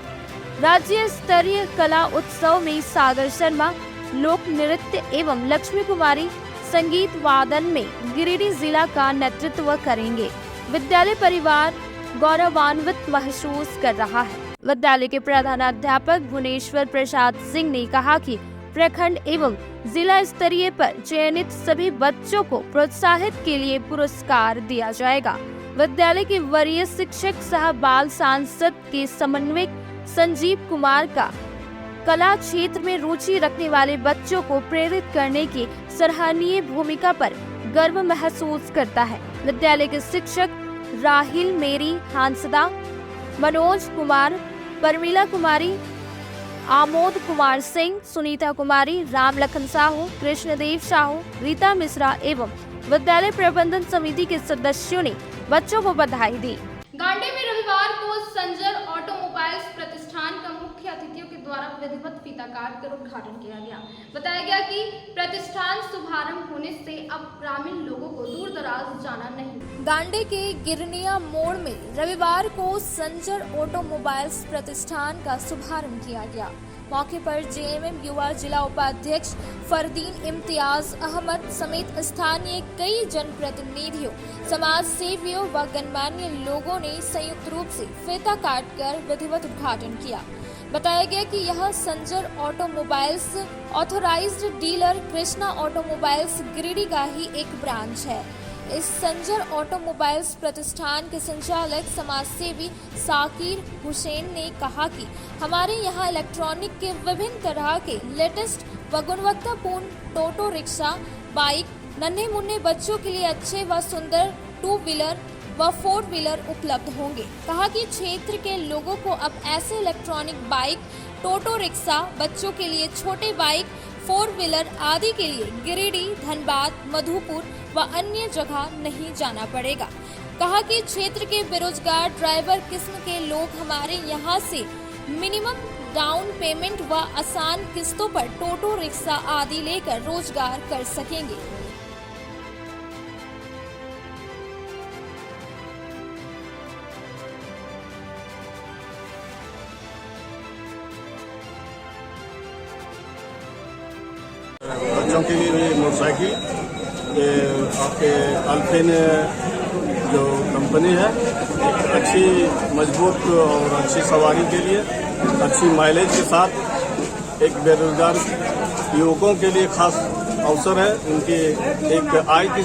राज्य स्तरीय कला उत्सव में सागर शर्मा लोक नृत्य एवं लक्ष्मी कुमारी संगीत वादन में गिरिडीह जिला का नेतृत्व करेंगे। विद्यालय परिवार गौरवान्वित महसूस कर रहा है। विद्यालय के प्रधानाध्यापक भुवनेश्वर प्रसाद सिंह ने कहा कि प्रखंड एवं जिला स्तरीय पर चयनित सभी बच्चों को प्रोत्साहित के लिए पुरस्कार दिया जाएगा। विद्यालय के वरीय शिक्षक सह बाल सांसद के समन्वयक संजीव कुमार का कला क्षेत्र में रुचि रखने वाले बच्चों को प्रेरित करने की सराहनीय भूमिका पर गर्व महसूस करता है। विद्यालय के शिक्षक राहिल मेरी हांसदा, मनोज कुमार, परमिला कुमारी, आमोद कुमार सिंह, सुनीता कुमारी, राम लखन साहू, कृष्णदेव साहू, रीता मिश्रा एवं विद्यालय प्रबंधन समिति के सदस्यों ने बच्चों को बधाई दी। गांडे में रविवार को संजर ऑटोमोबाइल्स प्रतिष्ठान का मुख्य अतिथियों के द्वारा विधिवत फीता काट कर उद्घाटन किया गया। बताया गया कि प्रतिष्ठान शुभारंभ होने से अब ग्रामीण लोगों को दूर दराज जाना नहीं। गांडे के गिरनिया मोड़ में रविवार को संजर ऑटोमोबाइल्स प्रतिष्ठान का शुभारंभ किया गया। मौके पर जेएमएम युवा जिला उपाध्यक्ष फरदीन इम्तियाज अहमद समेत स्थानीय कई जनप्रतिनिधियों, समाज सेवियों व गणमान्य लोगों ने संयुक्त रूप से फीता काटकर विधिवत उद्घाटन किया। बताया गया कि यह Sanjar automobiles authorized dealer Krishna automobiles Giridih का ही एक ब्रांच है। इस संजर ऑटोमोबाइल्स प्रतिष्ठान के संचालक समाज सेवी साकिर हुसैन ने कहा कि हमारे यहाँ इलेक्ट्रॉनिक के विभिन्न तरह के लेटेस्ट व गुणवत्तापूर्ण टोटो रिक्शा, बाइक, नन्हे मुन्ने बच्चों के लिए अच्छे व सुंदर 2 व्हीलर व 4 व्हीलर उपलब्ध होंगे। कहा कि क्षेत्र के लोगों को अब ऐसे इलेक्ट्रॉनिक बाइक, टोटो रिक्शा, बच्चों के लिए छोटे बाइक, 4 व्हीलर आदि के लिए गिरिडीह, धनबाद, मधुपुर व अन्य जगह नहीं जाना पड़ेगा। कहा कि क्षेत्र के बेरोजगार ड्राइवर किस्म के लोग हमारे यहाँ से मिनिमम डाउन पेमेंट व आसान किस्तों पर टोटो रिक्शा आदि लेकर रोजगार कर सकेंगे। बच्चों के लिए भी मोटरसाइकिल आपके अल्फिन जो कंपनी है, अच्छी मजबूत और अच्छी सवारी के लिए, अच्छी माइलेज के साथ एक बेरोजगार युवकों के लिए खास अवसर है। उनकी एक आय की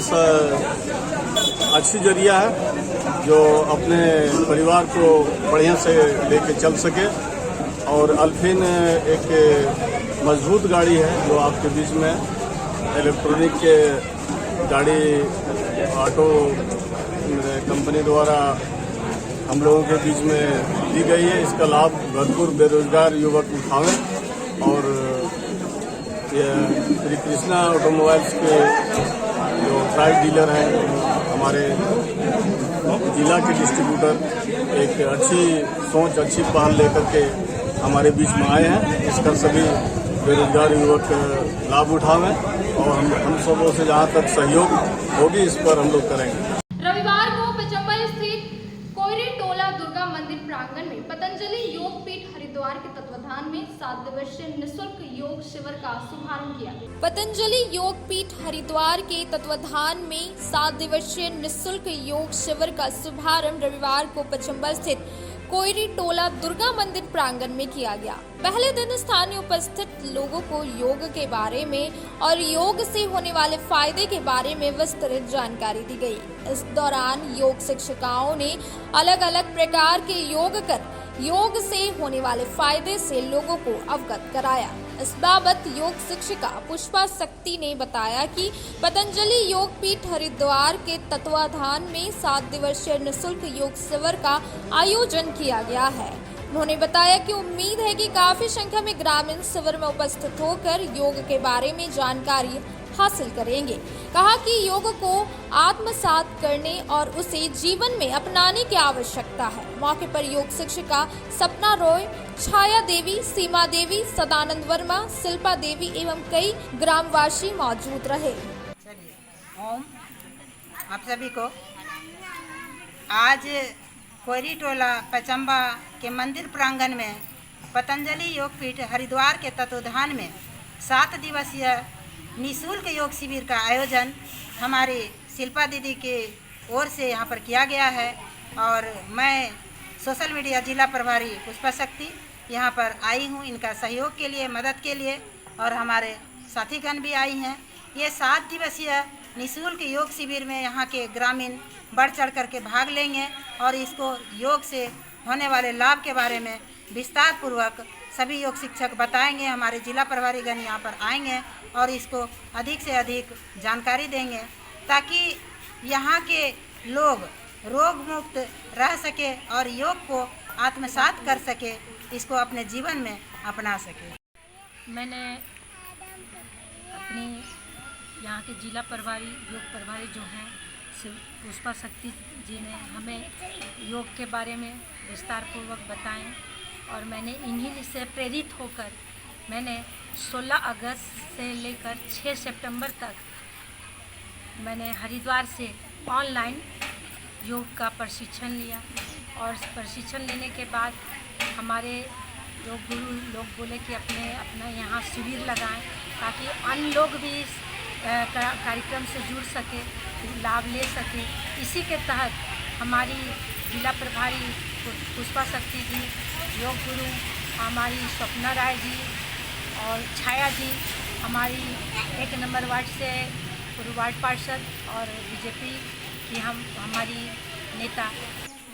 अच्छी जरिया है जो अपने परिवार को बढ़िया से लेके चल सके। और अल्फिन एक मजबूत गाड़ी है जो आपके बीच में इलेक्ट्रॉनिक के गाड़ी ऑटो कंपनी द्वारा हम लोगों के बीच में दी गई है। इसका लाभ भरपूर बेरोजगार युवक उठावें। और ये श्री कृष्णा ऑटोमोबाइल्स के जो प्राइस डीलर हैं, हमारे जिला के डिस्ट्रीब्यूटर एक अच्छी सोच, अच्छी पहल लेकर के हमारे बीच में आए हैं। इसका सभी बेरोजगार युवक लाभ उठावें और हम सबों से जहां तक सहयोग होगी इस पर हम लोग करेंगे। रविवार को पचंबल स्थित कोयरी टोला दुर्गा मंदिर प्रांगण में पतंजलि योग पीठ हरिद्वार के तत्वाधान में 7 दिवसीय निःशुल्क योग शिविर का शुभारंभ किया। पतंजलि योग पीठ हरिद्वार के तत्वाधान में 7 दिवसीय निःशुल्क योग शिविर का शुभारंभ रविवार को पचंबल स्थित कोयरी टोला दुर्गा मंदिर प्रांगण में किया गया। पहले दिन स्थानीय उपस्थित लोगों को योग के बारे में और योग से होने वाले फायदे के बारे में विस्तृत जानकारी दी गई। इस दौरान योग शिक्षिकाओं ने अलग अलग प्रकार के योग कर योग से होने वाले फायदे से लोगों को अवगत कराया। इस बाबत योग शिक्षिका पुष्पा शक्ति ने बताया कि पतंजलि योग पीठ हरिद्वार के तत्वाधान में 7 दिवसीय निःशुल्क योग शिविर का आयोजन किया गया है। उन्होंने बताया कि उम्मीद है कि काफी संख्या में ग्रामीण शिविर में उपस्थित होकर योग के बारे में जानकारी हासिल करेंगे। कहा कि योग को आत्मसात करने और उसे जीवन में अपनाने की आवश्यकता है। मौके पर योग शिक्षिका सपना रॉय, छाया देवी, सीमा देवी, सदानंद वर्मा, शिल्पा देवी एवं कई ग्रामवासी मौजूद रहे। ओम आप सभी को आज कोयरी टोला पचंबा के मंदिर प्रांगण में पतंजलि योग पीठ हरिद्वार के तत्वाधान में 7 दिवसीय निःशुल्क योग शिविर का आयोजन हमारे शिल्पा दीदी के ओर से यहाँ पर किया गया है। और मैं सोशल मीडिया जिला प्रभारी पुष्पा शक्ति यहाँ पर आई हूँ इनका सहयोग के लिए, मदद के लिए। और हमारे साथीगण भी आई हैं। ये 7 दिवसीय निःशुल्क योग शिविर में यहाँ के ग्रामीण बढ़ चढ़ करके भाग लेंगे और इसको योग से होने वाले लाभ के बारे में विस्तार पूर्वक सभी योग शिक्षक बताएंगे। हमारे जिला प्रभारीगण यहाँ पर आएंगे और इसको अधिक से अधिक जानकारी देंगे ताकि यहाँ के लोग रोग मुक्त रह सके और योग को आत्मसात कर सके, इसको अपने जीवन में अपना सके। मैंने अपने यहाँ के जिला प्रभारी योग प्रभारी जो हैं पुष्पा शक्ति जी ने हमें योग के बारे में विस्तार पूर्वक बताएं और मैंने इन्हीं से प्रेरित होकर मैंने 16 अगस्त से लेकर 6 सितंबर तक मैंने हरिद्वार से ऑनलाइन योग का प्रशिक्षण लिया। और प्रशिक्षण लेने के बाद हमारे योग गुरु लोग बोले कि अपना यहाँ शिविर लगाएं ताकि अन्य लोग भी इस कार्यक्रम से जुड़ सके, लाभ ले सके। इसी के तहत हमारी जिला प्रभारी पुष्पा शक्ति जी, योग गुरु हमारी स्वप्ना राय जी और छाया जी, हमारी 1 नंबर वार्ड से पूर्व वार्ड पार्षद और बीजेपी की हमारी नेता।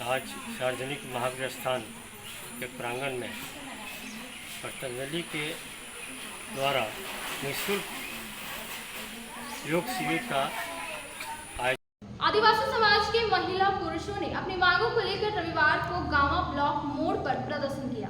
आज सार्वजनिक महावीर स्थान के प्रांगण में पतंजलि के द्वारा निःशुल्क योग शिविर का आदिवासी समाज के महिला पुरुषों ने अपनी मांगों को लेकर रविवार को गांवा ब्लॉक मोड़ पर प्रदर्शन किया।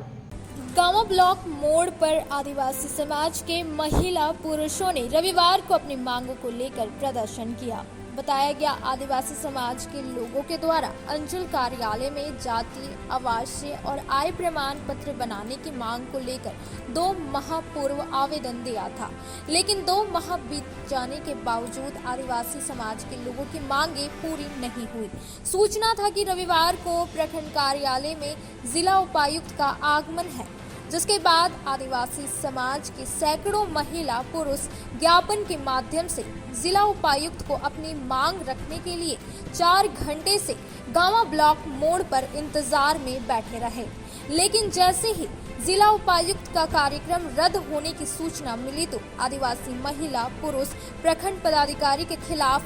गांवा ब्लॉक मोड़ पर आदिवासी समाज के महिला पुरुषों ने रविवार को अपनी मांगों को लेकर प्रदर्शन किया। बताया गया आदिवासी समाज के लोगों के द्वारा अंचल कार्यालय में जाति, आवासीय और आय प्रमाण पत्र बनाने की मांग को लेकर 2 माह पूर्व आवेदन दिया था, लेकिन 2 माह बीत जाने के बावजूद आदिवासी समाज के लोगों की मांगे पूरी नहीं हुई। सूचना था कि रविवार को प्रखंड कार्यालय में जिला उपायुक्त का आगमन है। जिसके बाद आदिवासी समाज के सैकड़ों महिला पुरुष ज्ञापन के माध्यम से जिला उपायुक्त को अपनी मांग रखने के लिए 4 घंटे से गांवा ब्लॉक मोड़ पर इंतजार में बैठे रहे। लेकिन जैसे ही जिला उपायुक्त का कार्यक्रम रद्द होने की सूचना मिली तो आदिवासी महिला पुरुष प्रखंड पदाधिकारी के खिलाफ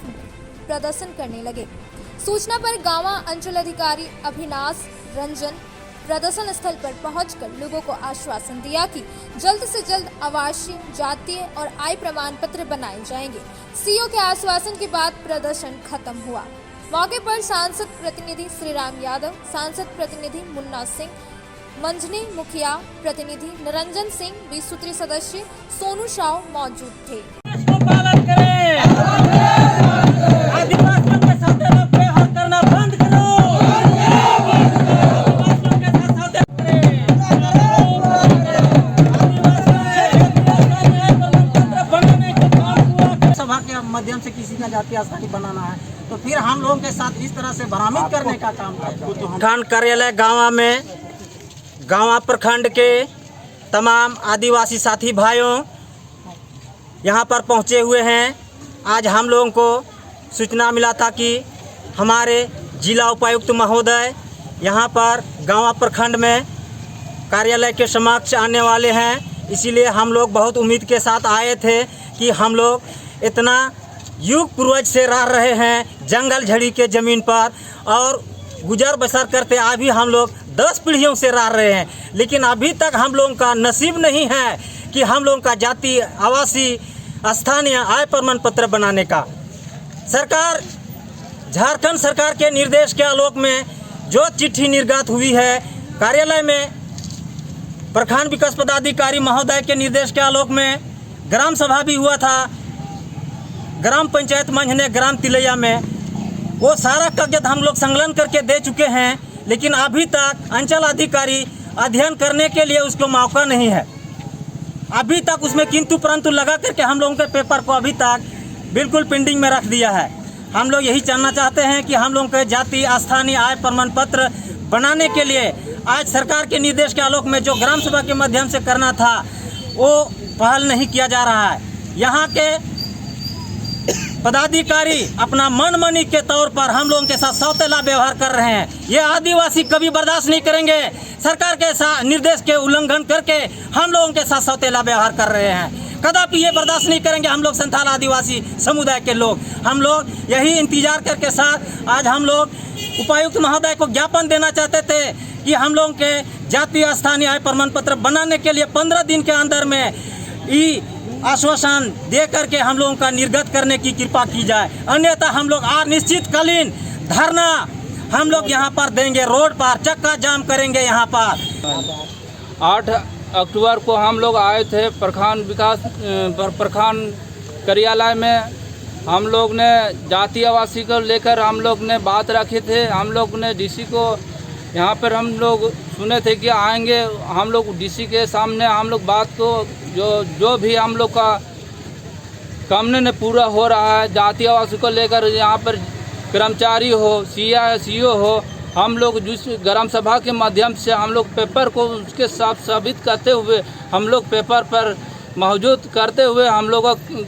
प्रदर्शन करने लगे। सूचना पर गांवा अंचल अधिकारी अभिनाश रंजन प्रदर्शन स्थल पर पहुंचकर लोगों को आश्वासन दिया कि जल्द से जल्द आवासीय, जातीय और आय प्रमाण पत्र बनाए जाएंगे। सीओ के आश्वासन के बाद प्रदर्शन खत्म हुआ। मौके पर सांसद प्रतिनिधि श्रीराम यादव, सांसद प्रतिनिधि मुन्ना सिंह, मंझनी मुखिया प्रतिनिधि निरंजन सिंह, 20 सूत्री सदस्य सोनू शाह मौजूद थे। सभा के माध्यम से किसी का जातीय स्थानीय बनाना है तो फिर हम लोगों के साथ इस तरह से भ्रमित करने का काम है। थाना कार्यालय गांवा में गांवा प्रखंड के तमाम आदिवासी साथी भाइयों यहां पर पहुंचे हुए हैं। आज हम लोगों को सूचना मिला था कि हमारे जिला उपायुक्त महोदय यहां पर गांवा प्रखंड में कार्यालय के समक्ष आने वाले हैं। इसीलिए हम लोग बहुत उम्मीद के साथ आए थे कि हम लोग इतना युग पूर्वज से रह रहे हैं जंगल झड़ी के ज़मीन पर और गुजर बसर करते अभी हम लोग 10 पीढ़ियों से रह रहे हैं, लेकिन अभी तक हम लोगों का नसीब नहीं है कि हम लोगों का जाति आवासीय स्थानीय आय प्रमाण पत्र बनाने का। सरकार झारखंड सरकार के निर्देश के आलोक में जो चिट्ठी निर्गत हुई है कार्यालय में प्रखंड विकास पदाधिकारी महोदय के निर्देश के आलोक में ग्राम सभा भी हुआ था ग्राम पंचायत मंझने ग्राम तिलैया में, वो सारा कागजात हम लोग संकलन करके दे चुके हैं, लेकिन अभी तक अंचल अधिकारी अध्ययन करने के लिए उसको मौका नहीं है। अभी तक उसमें किंतु परंतु लगा करके हम लोगों के पेपर को अभी तक बिल्कुल पेंडिंग में रख दिया है। हम लोग यही जानना चाहते हैं कि हम लोगों के जाति स्थानीय आय प्रमाण पत्र बनाने के लिए आज सरकार के निर्देश के आलोक में जो ग्राम सभा के माध्यम से करना था वो पहल नहीं किया जा रहा है। यहाँ के पदाधिकारी अपना मनमानी के तौर पर हम लोगों के साथ सौतेला व्यवहार कर रहे हैं। ये आदिवासी कभी बर्दाश्त नहीं करेंगे। सरकार के निर्देश के उल्लंघन करके हम लोगों के साथ सौतेला व्यवहार कर रहे हैं। कदापि ये बर्दाश्त नहीं करेंगे हम लोग संथाल आदिवासी समुदाय के लोग। हम लोग यही इंतजार करके साथ आज हम लोग उपायुक्त महोदय को ज्ञापन देना चाहते थे कि हम लोगों के जातीय स्थानीय आय प्रमाण पत्र बनाने के लिए 15 दिन के अंदर में आश्वासन दे करके हम लोगों का निर्गत करने की कृपा की जाए, अन्यथा हम लोग अनिश्चितकालीन धरना हम लोग यहाँ पर देंगे, रोड पर चक्का जाम करेंगे। यहाँ पर 8 अक्टूबर को हम लोग आए थे प्रखंड कार्यालय में। हम लोग ने जाति आवासी को लेकर हम लोग ने बात रखी थे। हम लोग ने डीसी को यहाँ पर हम लोग सुने थे कि आएंगे। हम लोग डीसी के सामने हम लोग बात को जो भी हम लोग का कामने ने पूरा हो रहा है जाति आवासी को लेकर, यहाँ पर कर्मचारी हो सीओ हो, हम लोग जिस ग्राम सभा के माध्यम से हम लोग पेपर को उसके साथ साबित करते हुए हम लोग पेपर पर मौजूद करते हुए हम लोग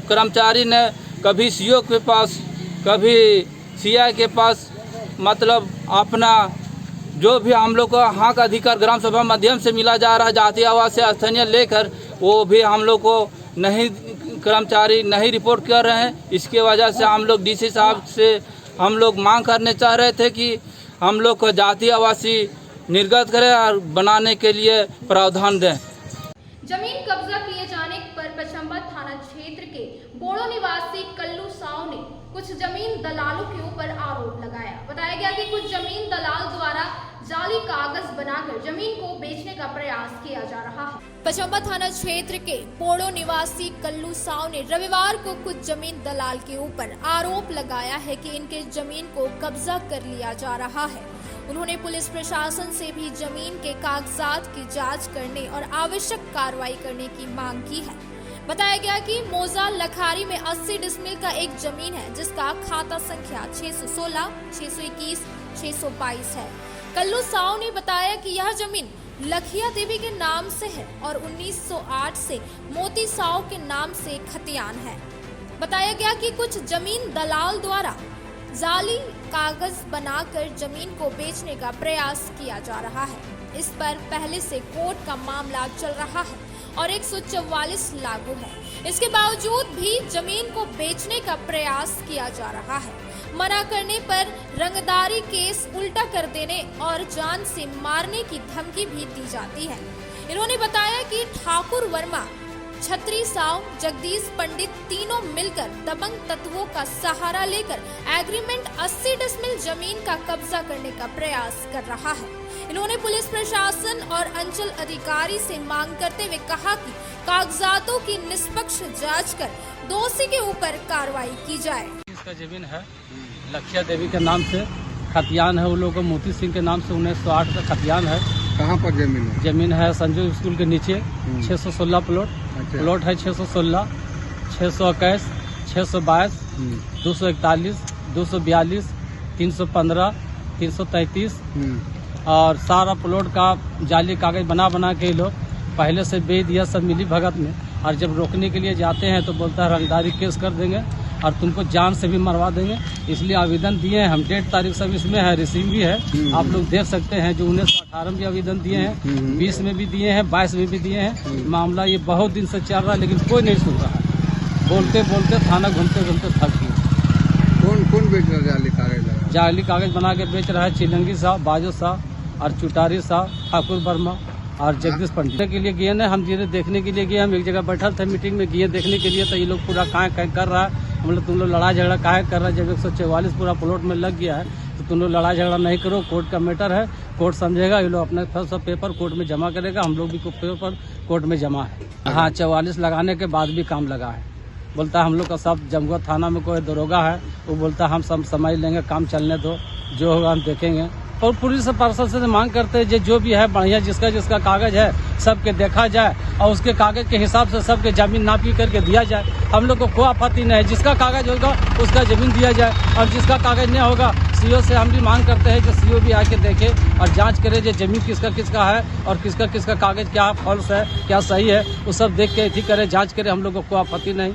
कर्मचारी ने कभी सीओ के पास कभी सीआई के पास मतलब अपना जो भी हम लोग को हक अधिकार ग्राम सभा माध्यम से मिला जा रहा है जाति आवास से स्थानीय लेकर, वो भी हम लोग को नहीं कर्मचारी नहीं रिपोर्ट कर रहे हैं। इसके वजह से हम लोग डीसी साहब से हम लोग मांग करने चाह रहे थे कि हम लोग को जाति आवासी निर्गत करें और बनाने के लिए प्रावधान दें। जमीन कब्जा किए जाने पर पचम्बा थाना क्षेत्र के बोड़ो निवासी कल्लू साव ने कुछ जमीन दलालों के ऊपर आरोप लगाया। बताया गया कि कुछ जमीन दलाल द्वारा जाली कागज बनाकर जमीन को बेचने का प्रयास किया जा रहा है। पचम्बा थाना क्षेत्र के पोड़ो निवासी कल्लू साव ने रविवार को कुछ जमीन दलाल के ऊपर आरोप लगाया है कि इनके जमीन को कब्जा कर लिया जा रहा है। उन्होंने पुलिस प्रशासन से भी जमीन के कागजात की जांच करने और आवश्यक कार्रवाई करने की मांग की है। बताया गया कि मोजा लखारी में 80 डिसमिल का एक जमीन है जिसका खाता संख्या 616, 621, 622 है। कल्लू साव ने बताया कि यह जमीन लखिया देवी के नाम से है और 1908 से मोती साव के नाम से खतियान है। बताया गया कि कुछ जमीन दलाल द्वारा जाली कागज बनाकर जमीन को बेचने का प्रयास किया जा रहा है। इस पर पहले से कोर्ट का मामला चल रहा है और 144 लागू है। इसके बावजूद भी जमीन को बेचने का प्रयास किया जा रहा है। मना करने पर रंगदारी केस उल्टा कर देने और जान से मारने की धमकी भी दी जाती है। इन्होंने बताया कि ठाकुर वर्मा, छत्री साव, जगदीश पंडित तीनों मिलकर दबंग तत्वों का सहारा लेकर एग्रीमेंट 80 डिसमिल जमीन का कब्जा करने का प्रयास कर रहा है। इन्होंने पुलिस प्रशासन और अंचल अधिकारी से मांग करते हुए कहा कि कागजातों की निष्पक्ष जांच कर दोषी के ऊपर कार्रवाई की जाए। इसका जमीन है लखिया देवी के नाम से खतियान है, वो लोगों को मोती सिंह के नाम से 1908 का खतियान है। कहाँ पर जमीन है? जमीन है संजू स्कूल के नीचे 616 प्लॉट। अच्छा। प्लॉट है 616, 621, 622, 241, 242, 315, 333 और सारा प्लॉट का जाली कागज बना के लोग पहले से बेच दिया सब मिली भगत में। और जब रोकने के लिए जाते हैं तो बोलता है रंगदारी केस कर देंगे और तुमको जान से भी मरवा देंगे। इसलिए आवेदन दिए हैं हम, डेट तारीख सब इसमें है, रिसीव भी है, आप लोग देख सकते हैं। जो 1918 में भी आवेदन दिए हैं, 20 में भी दिए हैं, 22 में भी दिए हैं। मामला ये बहुत दिन से चल रहा है लेकिन कोई नहीं सुन रहा है। बोलते बोलते थाना घूमते थक गए। कौन बेच रहा है जाली कागज? जाली कागज बना के बेच रहा है चिलंगी साहब, बाजो साहब और चुटारी साहब, ठाकुर वर्मा और जगदीश पंडित के लिए गए ना। हम धीरे देखने के लिए गए, हम एक जगह बैठल थे मीटिंग में, गए देखने के लिए तो ये लोग पूरा कहाँ कर रहा है। हम लोग तुम लोग लड़ाई झगड़ा काहे कर रहा है? जब 144 पूरा प्लॉट में लग गया है तो तुम लोग लड़ाई झगड़ा नहीं करो, कोर्ट का मैटर है, कोर्ट समझेगा। ये लोग अपना सब पेपर कोर्ट में जमा करेगा, हम लोग भी पेपर कोर्ट में जमा है। हाँ, 44 लगाने के बाद भी काम लगा है। बोलता है हम लोग का सब जमगढ़ थाना में कोई दरोगा है, वो बोलता है हम सब समझ लेंगे, काम चलने दो, जो होगा हम देखेंगे। और पुलिस प्रशासन से मांग करते हैं जो भी है बढ़िया, जिसका कागज है सबके देखा जाए और उसके कागज के हिसाब से सबके जमीन नापी करके दिया जाए। हम लोग को कोई आपत्ति नहीं है, जिसका कागज होगा उसका जमीन दिया जाए और जिसका कागज नहीं होगा सीओ से हम भी मांग करते हैं कि सीओ भी आके देखे और जांच करे जो जमीन किसका है और किसका कागज क्या फॉल्स है क्या सही है, वो सब देख के ठीक करे, जाँच करे। हम लोग को कोई आपत्ति नहीं।